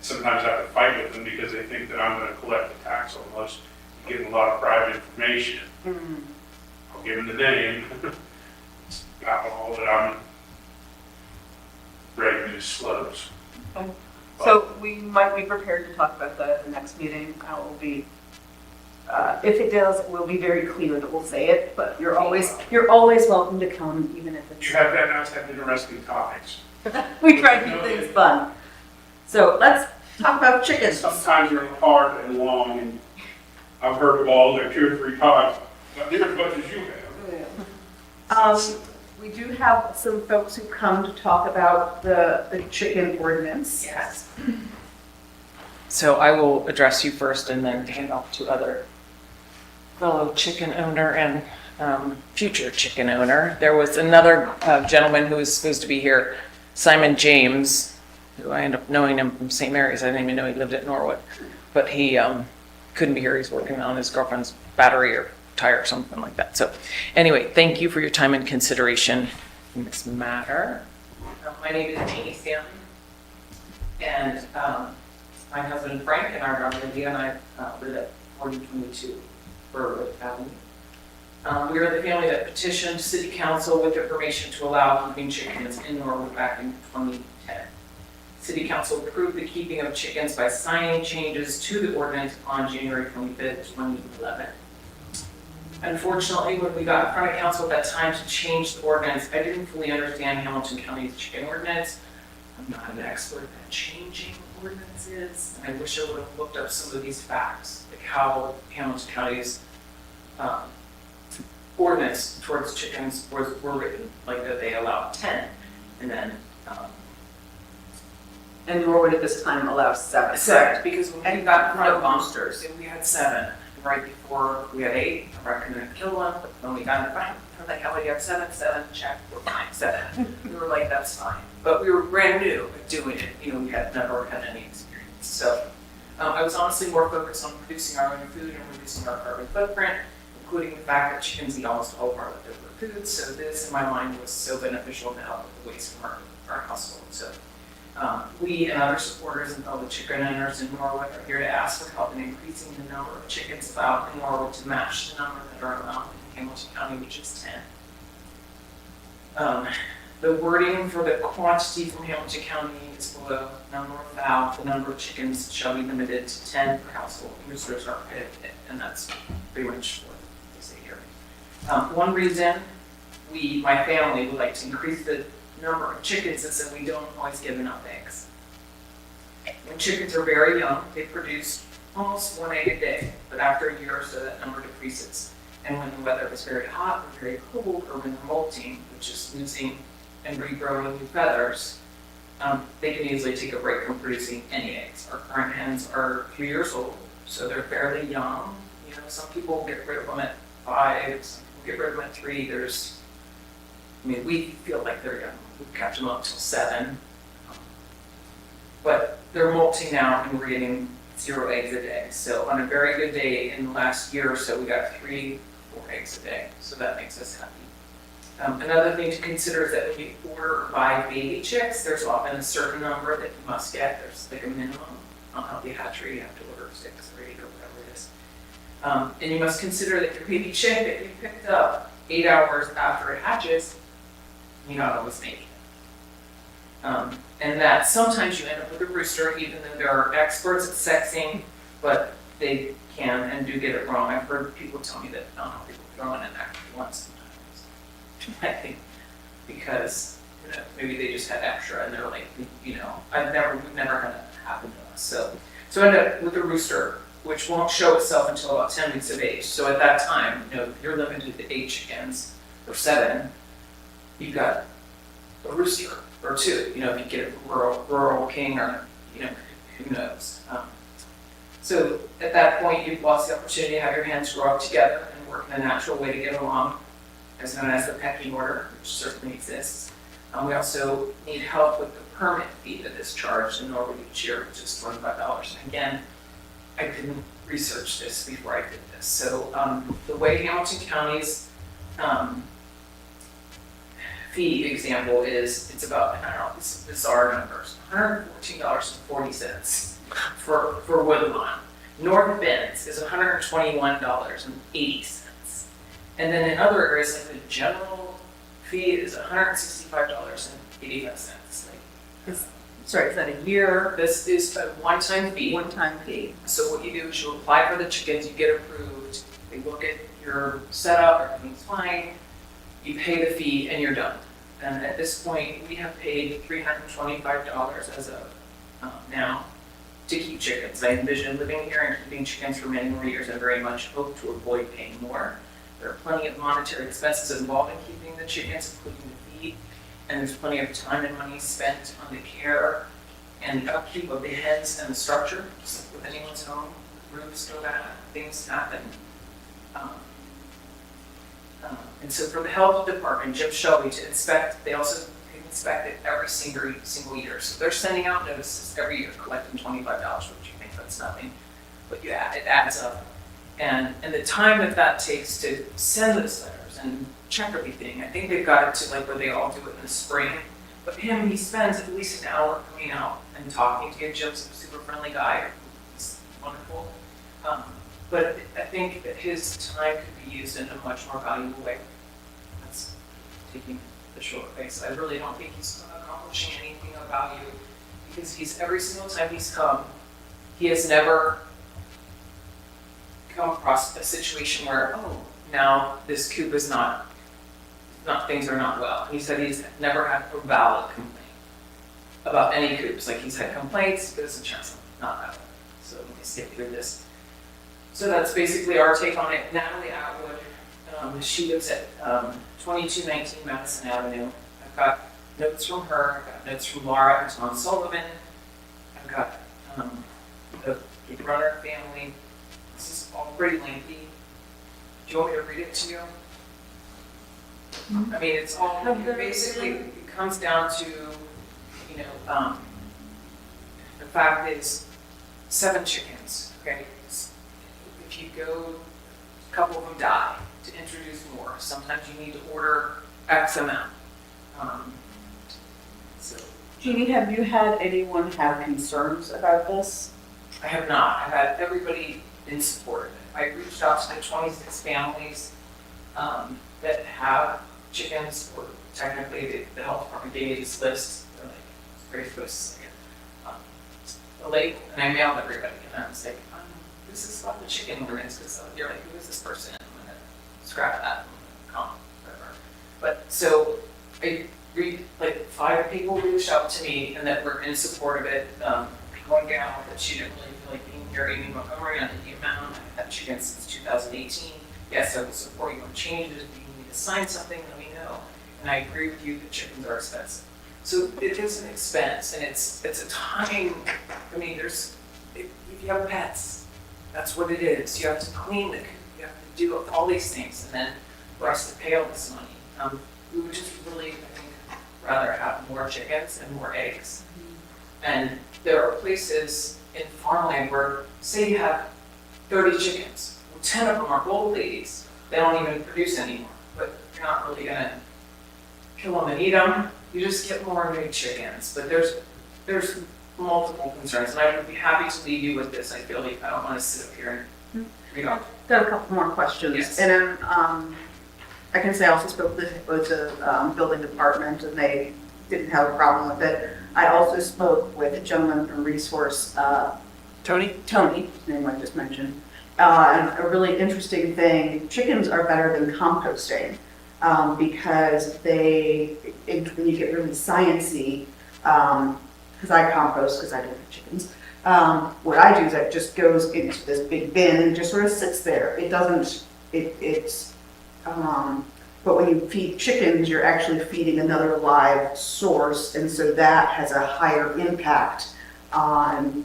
Sometimes I have to fight with them because they think that I'm gonna collect the tax on us, give them a lot of private information. I'll give them the name. It's about all that I'm ready to disclose. so we might be prepared to talk about that at the next meeting. I will be, if it does, we'll be very clear that we'll say it, but you're always welcome to come, even if You it's. have that nice, have interesting topics. We try to keep things fun. So let's talk about chickens. Sometimes they're hard and long, and I've heard of all like 2 or 3 times, not near as much as you have. We do have some folks who come to talk about the chicken ordinance. Yes. So I will address you first and then hand off to other fellow chicken owner and future chicken owner. There was another gentleman who was supposed to be here, Simon James, who I ended up knowing him from St. Mary's. I didn't even know he lived at Norwood. But he couldn't be here. He's working on his girlfriend's battery or tire or something like that. So anyway, thank you for your time and consideration in this matter. My name is Amy Stanley. And my husband Frank and our daughter Lydia and I live at 4022 Berwick Avenue. We are the family that petitioned city council with information to allow keeping chickens in Norwood back in 2010. City council approved the keeping of chickens by signing changes to the ordinance on January 25th, 2011. Unfortunately, when we got in front of council at that time to change the ordinance, I didn't fully understand Hamilton County's chicken ordinance. I'm not an expert at changing ordinances, and I wish I would have looked up some of these facts, like how Hamilton County's ordinance towards chickens were written, like that they allowed 10, and then And Norwood at this time allows 7. seven, because when we And got in front of no them, roosters. we had 7. Right before we had 8, I recommended kill one, but when we got in front, they're like, how many you have 7? 7, check, we're fine, 7. We were like, that's fine. But we were brand new at doing it, we had never had any experience. So I was honestly more focused on producing our own food and reducing our carbon footprint, including the fact that chickens eat almost all of our leftover food. So this, in my mind, was so beneficial to help with the waste from our household. So we and other supporters and fellow chicken owners in Norwood are here to ask for help in increasing the number of chickens allowed in Norwood to match the number that are allowed in Hamilton County, which is 10. The wording for the quantity from Hamilton County is below number of fowl. The number of chickens shall be limited to 10 per household. Roosters are prohibited, and that's pretty much what they say here. One reason my family would like to increase the number of chickens is that we don't always give enough eggs. When chickens are very young, they produce almost 1 egg a day, but after a year or so, that number decreases. And when the weather is very hot or very cold, or when they're molting, which is losing and regrowing new feathers, they can easily take a break from producing any eggs. Our current hens are 3 years old, so they're fairly young. Some people get rid of them at 5, some people get rid of them at 3. We feel like they're young. We catch them up till 7. But they're molting now and we're getting 0 eggs a day. So on a very good day in the last year or so, we got 3 or 4 eggs a day. So that makes us happy. Another thing to consider is that when you order or buy baby chicks, there's often a certain number that you must get. There's like a minimum on Healthy Hatchery. You have to order 6 or 8 or whatever it is. And you must consider that your baby chick that you picked up 8 hours after it hatches, you're not always making it. And that sometimes you end up with a rooster, even though there are experts at sexing, but they can and do get it wrong. I've heard people tell me that people throw in an extra one sometimes. I think because maybe they just had extra and they're like, we've never had that happen to us. So I end up with a rooster, which won't show itself until about 10 weeks of age. So at that time, you're limited to 8 chickens or 7. You've got a rooster or 2, if you get a rural king or, who knows. So at that point, you've lost the opportunity to have your hens grow up together and work in a natural way to get along, as known as the pecking order, which certainly exists. We also need help with the permit fee that is charged in Norwood each year, which is $25. And again, I didn't research this before I did this. So the way Hamilton County's fee example is, it's about, I don't know, it's bizarre numbers, $114.40 for Woodlawn. North Bend's is $121.80. And then in other areas, like the general fee is $165.85. Sorry, is that a year? This is a one-time fee. One-time fee. So what you do is you apply for the chickens, you get approved, they look at your setup, everything's fine, you pay the fee, and you're done. And at this point, we have paid $325 as of now to keep chickens. I envision living here and keeping chickens for many more years and very much hope to avoid paying more. There are plenty of monetary expenses involved in keeping the chickens, including the feed, and there's plenty of time and money spent on the care and upkeep of the hens and the structure, just like with anyone's home. Roofs go bad, things happen. And so for the health department, Jim Shelby to inspect, they also inspect it every single year. So they're sending out notices every year collecting $25, which you think that's nothing, but it adds up. And the time that takes to send those letters and check everything, I think they've got it to like where they all do it in the spring. But he spends at least an hour coming out and talking to you. Jim's a super friendly guy. He's wonderful. But I think that his time could be used in a much more valuable way. That's taking the short way. So I really don't think he's accomplishing anything of value because every single time he's come, he has never come across a situation where, oh, now this coop is not things are not well. He said he's never had a valid complaint about any coops. Like he's had complaints, but his insurance not valid. So let me skip through this. So that's basically our take on it. Natalie Atwood, she lives at 2219 Madison Avenue. I've got notes from her, I've got notes from Laura and Tom Sullivan. I've got the Runner family. This is all pretty lengthy. Do you want me to read it to you? I mean, it's all, basically, it comes down to, the fact is 7 chickens, okay? If you go, a couple of them die to introduce more. Sometimes you need to order X amount. So Jeannie, have you had anyone have concerns about this? I have not. I've had everybody in support of it. I reached out to the 26 families that have chickens, or technically the health department gave me this list. They're like, it's very supposed to a label, and I mailed everybody, and I was like, this is about the chicken ordinance, because you're like, who is this person? I'm gonna scrap that, whatever. But so I read, like 5 people reached out to me and that were in support of it. One gal that she didn't really feel like being here, Amy Montgomery, on the amount. I've had chickens since 2018. Yes, I will support you on changes. If you need to sign something, let me know. And I agree with you that chickens are expensive. So it is an expense, and it's a time. I mean, if you have pets, that's what it is. You have to clean the coop. You have to do all these things, and then for us to pay all this money, we would just really, I think, rather have more chickens and more eggs. And there are places in farmland where, say you have 30 chickens, well, 10 of them are gold ladies. They don't even produce anymore, but you're not really gonna kill them and eat them. You just get more new chickens. But there's multiple concerns, and I would be happy to leave you with this. I feel like I don't want to sit up here and read off. Got a couple more questions. Yes. And then I can say I also spoke with the building department, and they didn't have a problem with it. I also spoke with a gentleman from Resource, Tony? Tony, his name I just mentioned. And a really interesting thing, chickens are better than composting because when you get really sciencey, because I compost because I don't have chickens, what I do is it just goes into this big bin and just sort of sits there. It doesn't, but when you feed chickens, you're actually feeding another live source, and so that has a higher impact on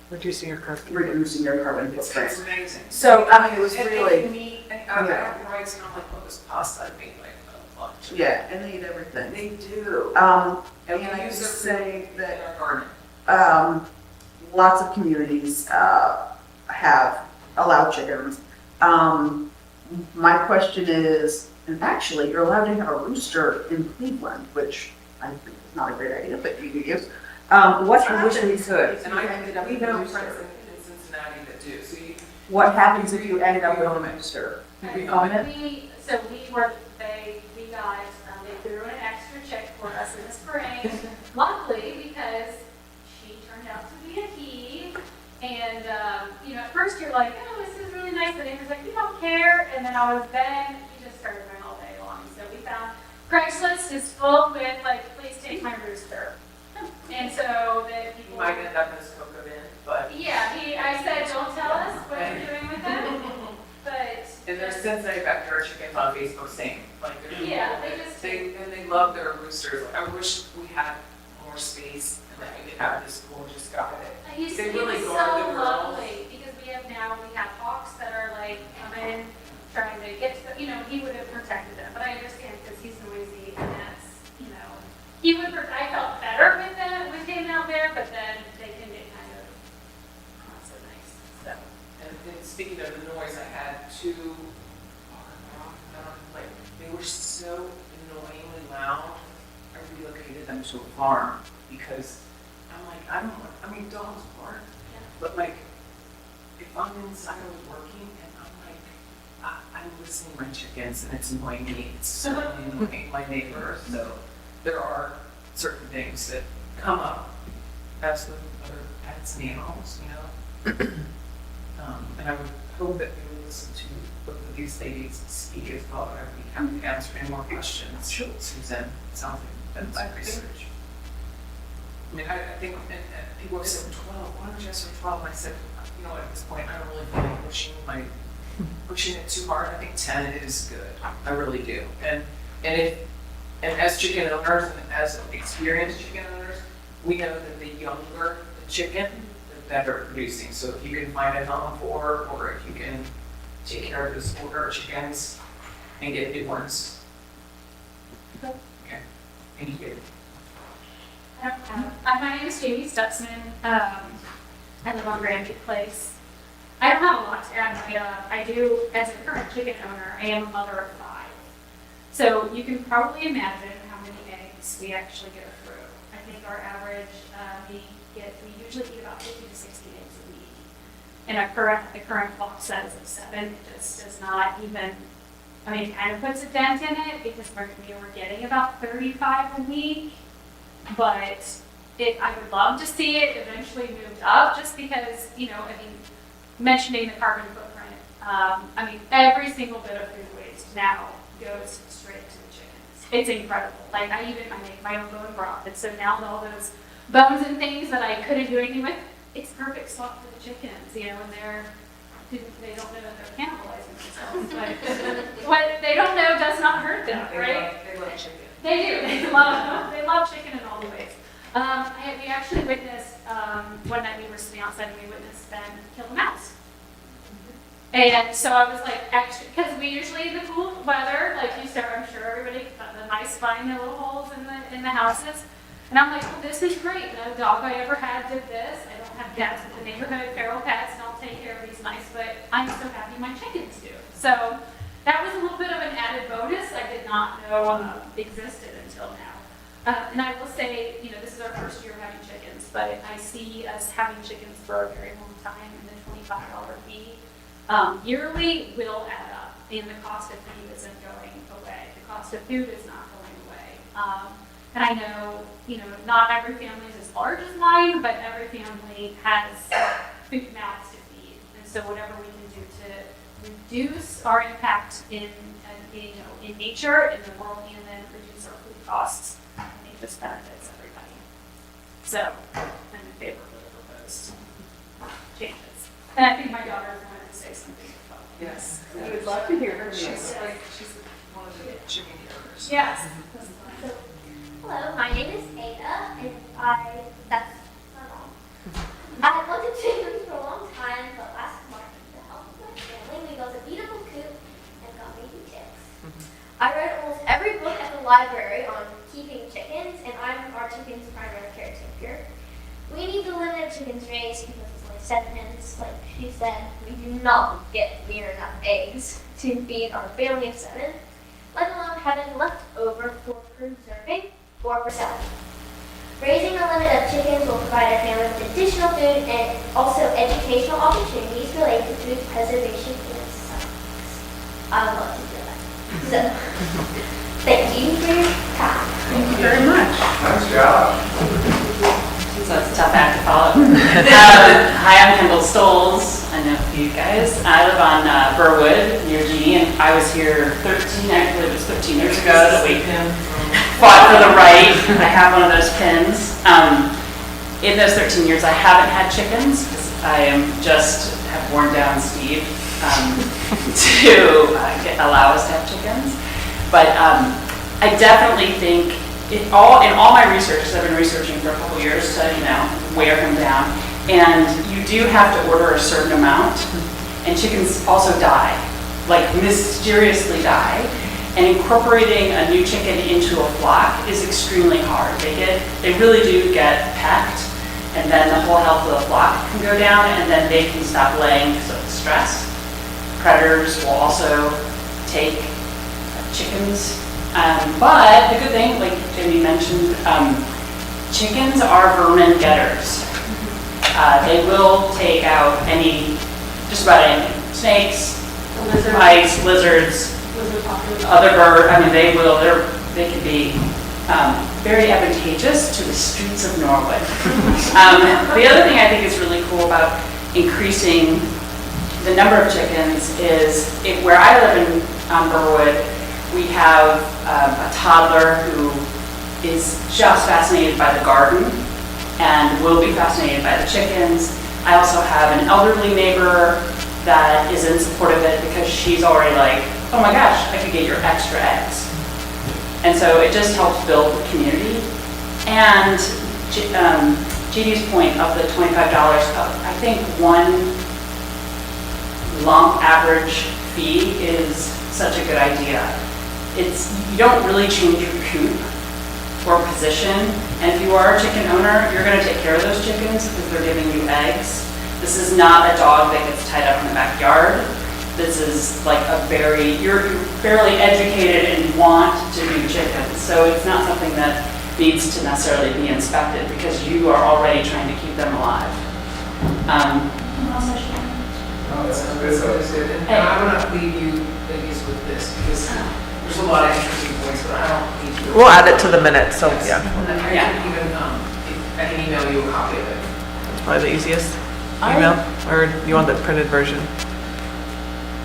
Reducing your carbon. reducing your carbon It's footprint. amazing. So, I mean, it was And really, meat, and I have rice, and I'm like, what was pasta? I mean, like, lunch. yeah, and they eat everything. They do. And And I we can use say it that in our garden. lots of communities have allowed chickens. My question is, and actually, you're allowed to have a rooster in Cleveland, which I think is not a great idea, but you could use. What I wish we happens could, if and you ended up we with a know rooster? friends in Cincinnati that do, so you. What happens if you end up with a rooster? You own it? We got, they threw an extra check for us in the spring, luckily, because she turned out to be a he. And, at first you're like, oh, this is really nice, but neighbor's like, we don't care. And then he just started going all day long. So we found Craigslist is full with like, please take my rooster. And so that people. You might end up as cocoa bin, but. Yeah, I said, don't tell us what you're doing with them, but. And there's Cincinnati backyard chickens on Facebook saying, like, Yeah, they just. they love their roosters. I wish we had more space and that we could have this gorgeous guy that. He was They so really guard the girls. lovely, because we have hawks that are like coming, trying to get to, he would have protected them, but I understand because he's noisy and that's, I felt better with him out there, but then they can get kind of not so nice, so. And speaking of the noise, I had 2 like, they were so annoyingly loud. I relocated them to a farm because I'm like, dogs bark, but like, if I'm inside of working and I'm like, I'm listening to my chickens and it's annoying me, it's certainly annoying my neighbor, so there are certain things that come up as with other pets and animals, you know? And I would hope that we would listen to both of these ladies speak as well, or we have to answer any more questions. Suzanne, it sounds like that's research. I mean, I think, and people have said 12, why don't you ask for 12? And I said, you know, at this point, I don't really feel like pushing it too hard. I think 10 is good. I really do. And as chicken owners and as experienced chicken owners, we know that the younger the chicken, the better at producing. So if you can find a home for, or if you can take care of those older chickens and get new ones. Okay. Thank you. My name is Jamie Stutzman. I live on Grand Place. I don't have a lot to add. I do, as a current chicken owner, I am a mother of 5. So you can probably imagine how many eggs we actually get through. I think our average, we usually eat about 50 to 60 eggs a week. And the current flock size of 7, it just does not even, I mean, it kind of puts a dent in it because we were getting about 35 a week. But I would love to see it eventually moved up just because, you know, I mean, mentioning the carbon footprint, I mean, every single bit of food waste now goes straight to the chickens. It's incredible. Like I make my own bone broth. And so now all those bones and things that I couldn't do anything with, it's perfect swap for the chickens, you know, and they don't know that they're cannibalizing themselves. But what they don't know does not hurt them, right? They love chicken. They do. They love chicken in all the ways. We actually witnessed, one night we were sitting outside and we witnessed them kill a mouse. And so I was like, actually, because we usually in the cool weather, like you said, I'm sure everybody, the mice find their little holes in the houses. And I'm like, well, this is great. No dog I ever had did this. I don't have cats in the neighborhood, feral cats, and I'll take care of these mice, but I'm so happy my chickens do. So that was a little bit of an added bonus I did not know existed until now. And I will say, you know, this is our first year of having chickens, but I see us having chickens for a very long time, and the $25 fee yearly will add up, and the cost of feed isn't going away. The cost of food is not going away. And I know, you know, not every family is as large as mine, but every family has food mouths to feed, and so whatever we can do to reduce our impact in nature, in the world, and then reduce our food costs, I think this benefits everybody. So I'm in favor of the proposed changes. And I think my daughter wanted to say something as well. Yes. We would love to hear from you. She's one of the chicken eaters. Yes. Hello, my name is Ada, and that's my mom. I've wanted chickens for a long time, but last March, with the help of my family, we built a beautiful coop and got baby chicks. I read almost every book at the library on keeping chickens, and I'm our chicken's primary caretaker. We need to limit chickens raised because it's only 7 hens. Like she said, we do not get near enough eggs to feed our family of 7, let alone having left over for preserving or for selling. Raising a limit of chickens will provide our family with additional food and also educational opportunities related to food preservation and science. I would love to do that. So, thank you for your time. Thank you very much. Nice job. So it's a tough act to follow. Hi, I'm Kendall Stoles. I know a few guys. I live on Burwood near Genie, and I was here 13 years ago that we fought for the right. I have one of those pins. In those 13 years, I haven't had chickens because I have worn down Steve to allow us to have chickens. But I definitely think in all my research, 'cause I've been researching for a couple years to, wear him down, and you do have to order a certain amount, and chickens also die, like mysteriously die, and incorporating a new chicken into a flock is extremely hard. They really do get pecked, and then the whole health of the flock can go down, and then they can stop laying because of the stress. Predators will also take chickens. But the good thing, like Jimmy mentioned, chickens are vermin getters. They will take out any just about anything. Snakes, Lizard, mice, lizards, lizard population. other bird, I mean, they can be very advantageous to the streets of Norwood. The other thing I think is really cool about increasing the number of chickens is where I live in Norwood, we have a toddler who is just fascinated by the garden and will be fascinated by the chickens. I also have an elderly neighbor that is in support of it because she's already like, oh my gosh, I could get your extra eggs. And so it just helps build the community. And Judy's point of the $25, I think one lump average fee is such a good idea. You don't really change your coop or position, and if you are a chicken owner, you're gonna take care of those chickens because they're giving you eggs. This is not a dog that gets tied up in the backyard. This is like you're fairly educated and want to do chickens. So it's not something that needs to necessarily be inspected because you are already trying to keep them alive. And I want to leave you ladies with this because there's a lot of interesting points, but I don't need to. We'll add it to the minutes, so yeah, And then I can even, I can email you a copy of it. probably the easiest. Email, or you want the printed version?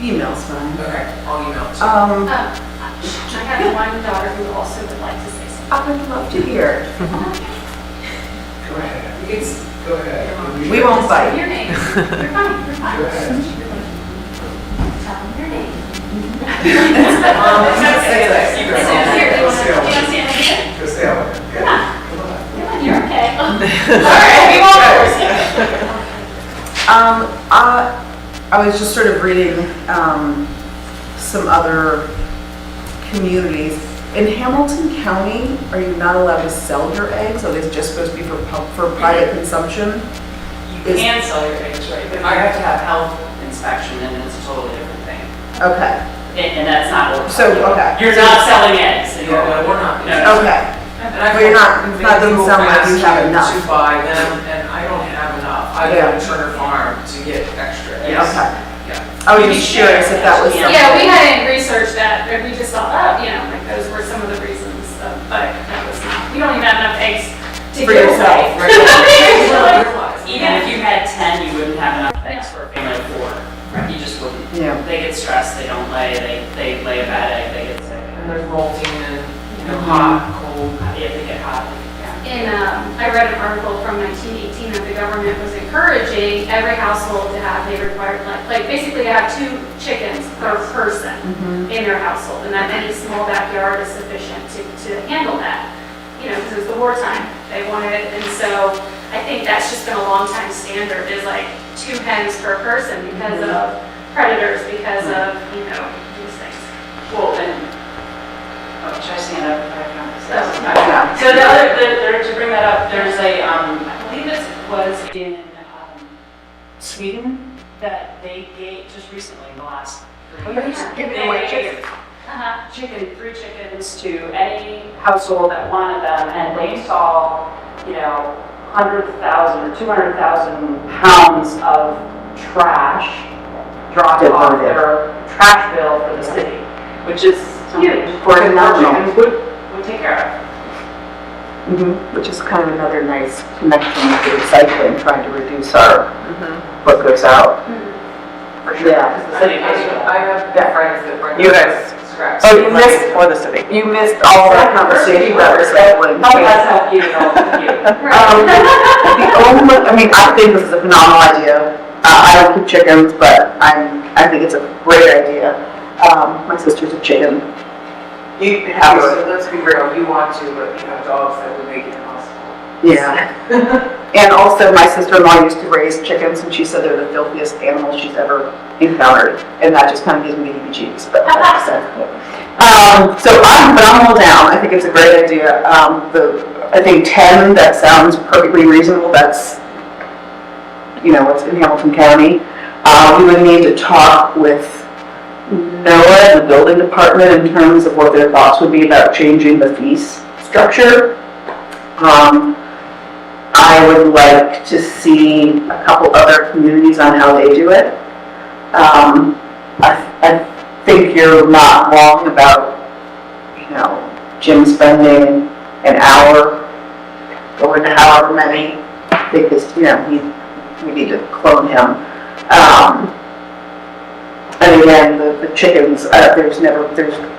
Email's fine. Okay, I'll email it to you. I have one daughter who also would like to say something. I would love to hear. Go ahead. Go ahead. We won't bite. Your name. You're fine, you're fine. Go ahead. Tell them your name. Say Here, you want to stand here? Go stay on. Come on. Come on, you're okay. All right, we won't force you. I was just sort of reading some other communities. In Hamilton County, are you not allowed to sell your eggs? Are they just supposed to be for private consumption? You can sell your eggs, right? But you have to have health inspection and it's a totally different thing. Okay, And that's not what we're so, talking about. okay. You're not selling eggs. Yeah, no, we're not. No. Okay, And I But you're not- feel that doesn't people sound like you ask have you enough. To buy them, and I don't have enough. I Yeah. go to Turner Farm to get extra eggs. okay. Yeah. I was just curious if that was something. Yeah, we hadn't researched that, but we just thought, oh, you know, like those were some of the reasons, but that was not, we don't even have enough eggs to For give yourself, away. Even if you had 10, you wouldn't have enough eggs for a family of 4. You just wouldn't. Yeah. They get stressed, they don't lay, they lay a bad egg, they get sick. And there's molting and, hot, cold. If they get hot, And I read an article from 1918 that the government was encouraging every household to have, they required, like basically to have 2 chickens per person in their household, and that any small backyard is sufficient to handle that. You know, because it was the wartime, they wanted it, and so I think that's just been a long time standard, is like 2 hens per person because of predators, because of, you know, these things. Well, then, should I stand up? Yeah. So the other, to bring that up, there's I believe it was in Sweden that they gave, just recently, in the last 3 years. Giving away chickens. Three chickens to any household that wanted them, and they saw, 100,000 or 200,000 pounds of trash dropped off their trash bill for the city, which is huge. Phenomenal. Chickens would take care of. Which is kind of another nice connection to recycling, trying to reduce our, what goes out. For sure. Yeah. Because the city pays for that. I have friends that bring. You guys. Scraps. Oh, you missed, For the city. you missed all that conversation about recycling. Oh, that's how cute, cute. The only, I think this is a phenomenal idea. I don't keep chickens, but I think it's a great idea. My sister's a chicken. You Okay, have so let's be real, you want to, but you have dogs that would make it impossible. yeah. And also, my sister-in-law used to raise chickens, and she said they're the filthiest animals she's ever encountered, and that just kind of gives me the heebie-jeebies, but that's just it. So I'm all down. I think it's a great idea. I think 10, that sounds perfectly reasonable. That's, it's in Hamilton County. We would need to talk with Noah and the building department in terms of what their thoughts would be about changing the fee structure. I would like to see a couple other communities on how they do it. I think you're not wrong about, Jim spending an hour or however many. I think this, we need to clone him. And again, the chickens, there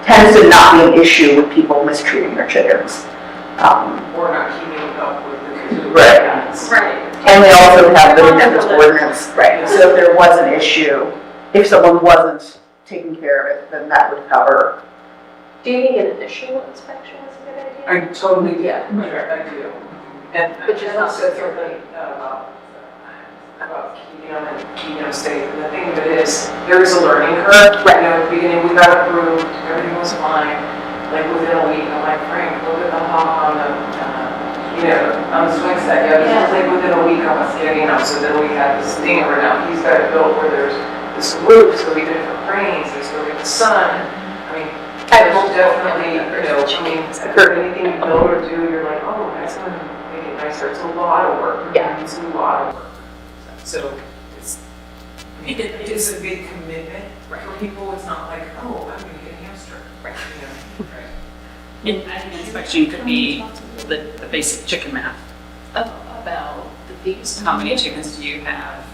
tends to not be an issue with people mistreating their chickens. Or not keeping up with the coop. Right. Right. And we also have the nuisance ordinance, right, so if there was an issue, if someone wasn't taking care of it, then that would cover. Do you think an initial inspection is a good idea? I totally get it, I do. And But just not said something about keeping them safe. And the thing of it is, there is a learning curve. Right. At the beginning, we got approved, everything was fine. Like within a week, I'm like, Frank, look at the hop on the, on the swing set. Yeah, this was like within a week, I was getting up. So then we had this thing where now he's got it built where there's this roof, so we did it for cranes, there's going to be the sun. I mean, there's definitely, anything you build or do, you're like, oh, that's going to make it nicer. It's a lot of work. Yeah. It's a lot of work. So it's a big commitment for people. It's not like, oh, I'm going to get a hamster. Right. And I think inspection could be the basic chicken math. About the fees. How many chickens do you have?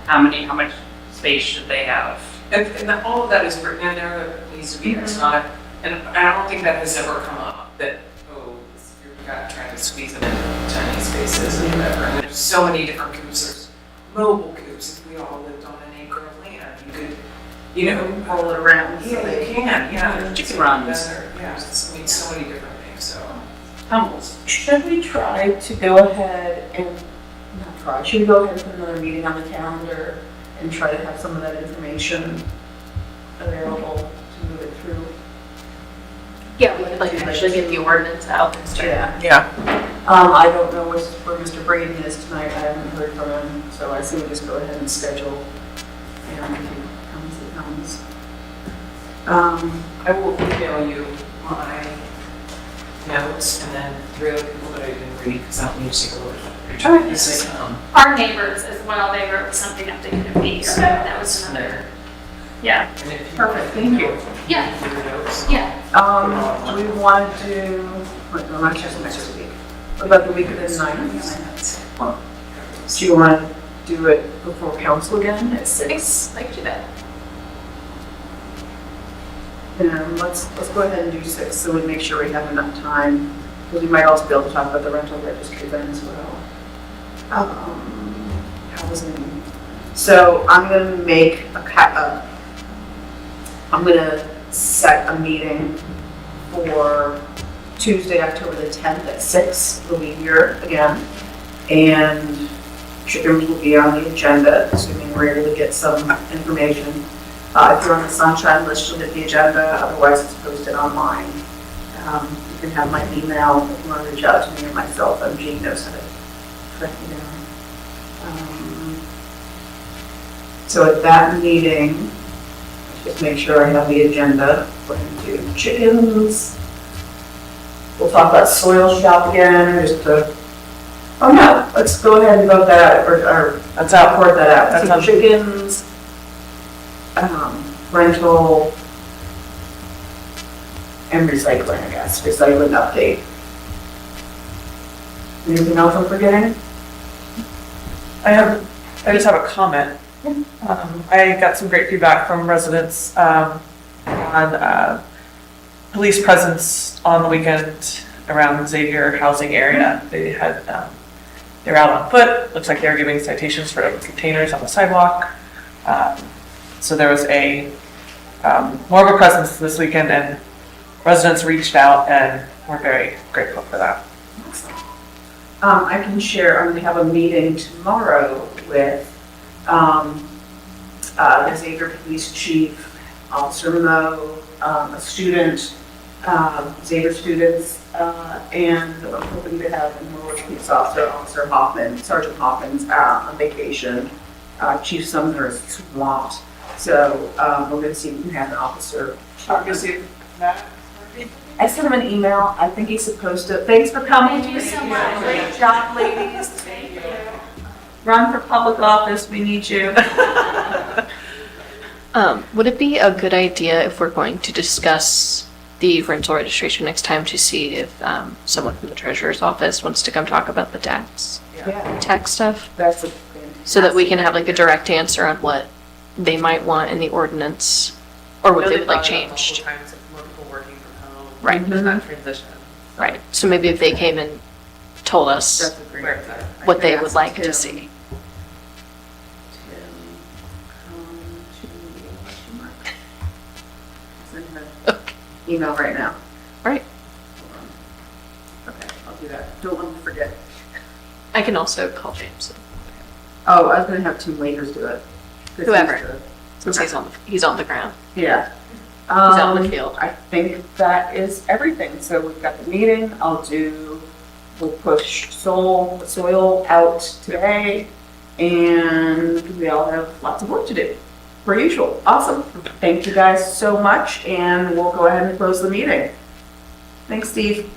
How much space should they have? And all of that is written in there, that needs to be, it's not, and I don't think that has ever come up, that, you're trying to squeeze them into tiny spaces and whatever. And there's so many different coops, there's mobile coops, if we all lived on an acre of land, you could, Roll it around. yeah, you can, yeah. Chicken runs. Yeah, so many different things, so. Tumbles. Should we try to go ahead and, should we go ahead and put another meeting on the calendar and try to have some of that information available to move it through? Yeah, we could like actually get the ordinance out and start. Yeah. I don't know where Mr. Braden is tonight, I haven't heard from him, so I say we just go ahead and schedule, and if he comes, he comes. I will email you my notes and then 3 other people that I didn't read, because I don't need to take a look at it. This is, Our neighbors as well, they wrote something up they couldn't be, so that was another, yeah. and if you- Perfect, thank you. Yeah. Your notes. Yeah. Do we want to do, no, not just next week, what about the week of the 9th? Do you want to do it before council again at 6? I could do that. And let's go ahead and do 6, so we make sure we have enough time, because we might also be able to talk about the rental registry then as well. Housing. So I'm going to make I'm going to set a meeting for Tuesday, October the 10th at 6. We'll be here again, and chickens will be on the agenda, assuming we're able to get some information. If you're on the sunshine list, you'll get the agenda, otherwise it's posted online. You can have my email if you want to reach out to me or myself. Jean knows how to track me down. So at that meeting, just make sure I have the agenda. We're going to do chickens. We'll talk about soil shop again, oh no, let's go ahead and vote that out, or let's report that out. That's So on- chickens, rental, and recycling, I guess, recycling update. Anything else I'm forgetting? I just have a comment. I got some great feedback from residents on police presence on the weekend around the Xavier housing area. They had, they're out on foot. Looks like they were giving citations for containers on the sidewalk. So there was more of a presence this weekend, and residents reached out, and we're very grateful for that. I can share, I'm going to have a meeting tomorrow with the Xavier Police Chief, Officer Mo, a student, Xavier students, and I'm hoping to have the Norwood Police Officer, Officer Hoffman, Sergeant Hoffman's on vacation. Chief Sumner is swamped, so we're going to see if we can have an officer. I sent him an email. I think he's supposed to. Thanks for coming. Thank you so much. Great job, ladies. Thank you. Run for public office. We need you. Would it be a good idea if we're going to discuss the rental registration next time to see if someone from the treasurer's office wants to come talk about the Yeah, tax stuff? that's a So that we can have like a direct answer on what they might want in the ordinance or what they would like changed. Times of more people working from home. Right. There's that transition. Right. So maybe if they came and told us That's a great Where idea. I what could they ask would like Tim. to see. Tim, come to meeting, question mark. Send her email right now. Right. Hold on. Okay, I'll do that. Don't let me forget. I can also call James Oh, I was gonna have Tim Waiters do it. 'Cause Whoever. he's the- since he's on the ground. Yeah. He's out in the Um, field. I think that is everything. So we've got the meeting. We'll push soil out today. And we all have lots of work to do, per usual. Awesome. Thank you guys so much. And we'll go ahead and close the meeting. Thanks, Steve.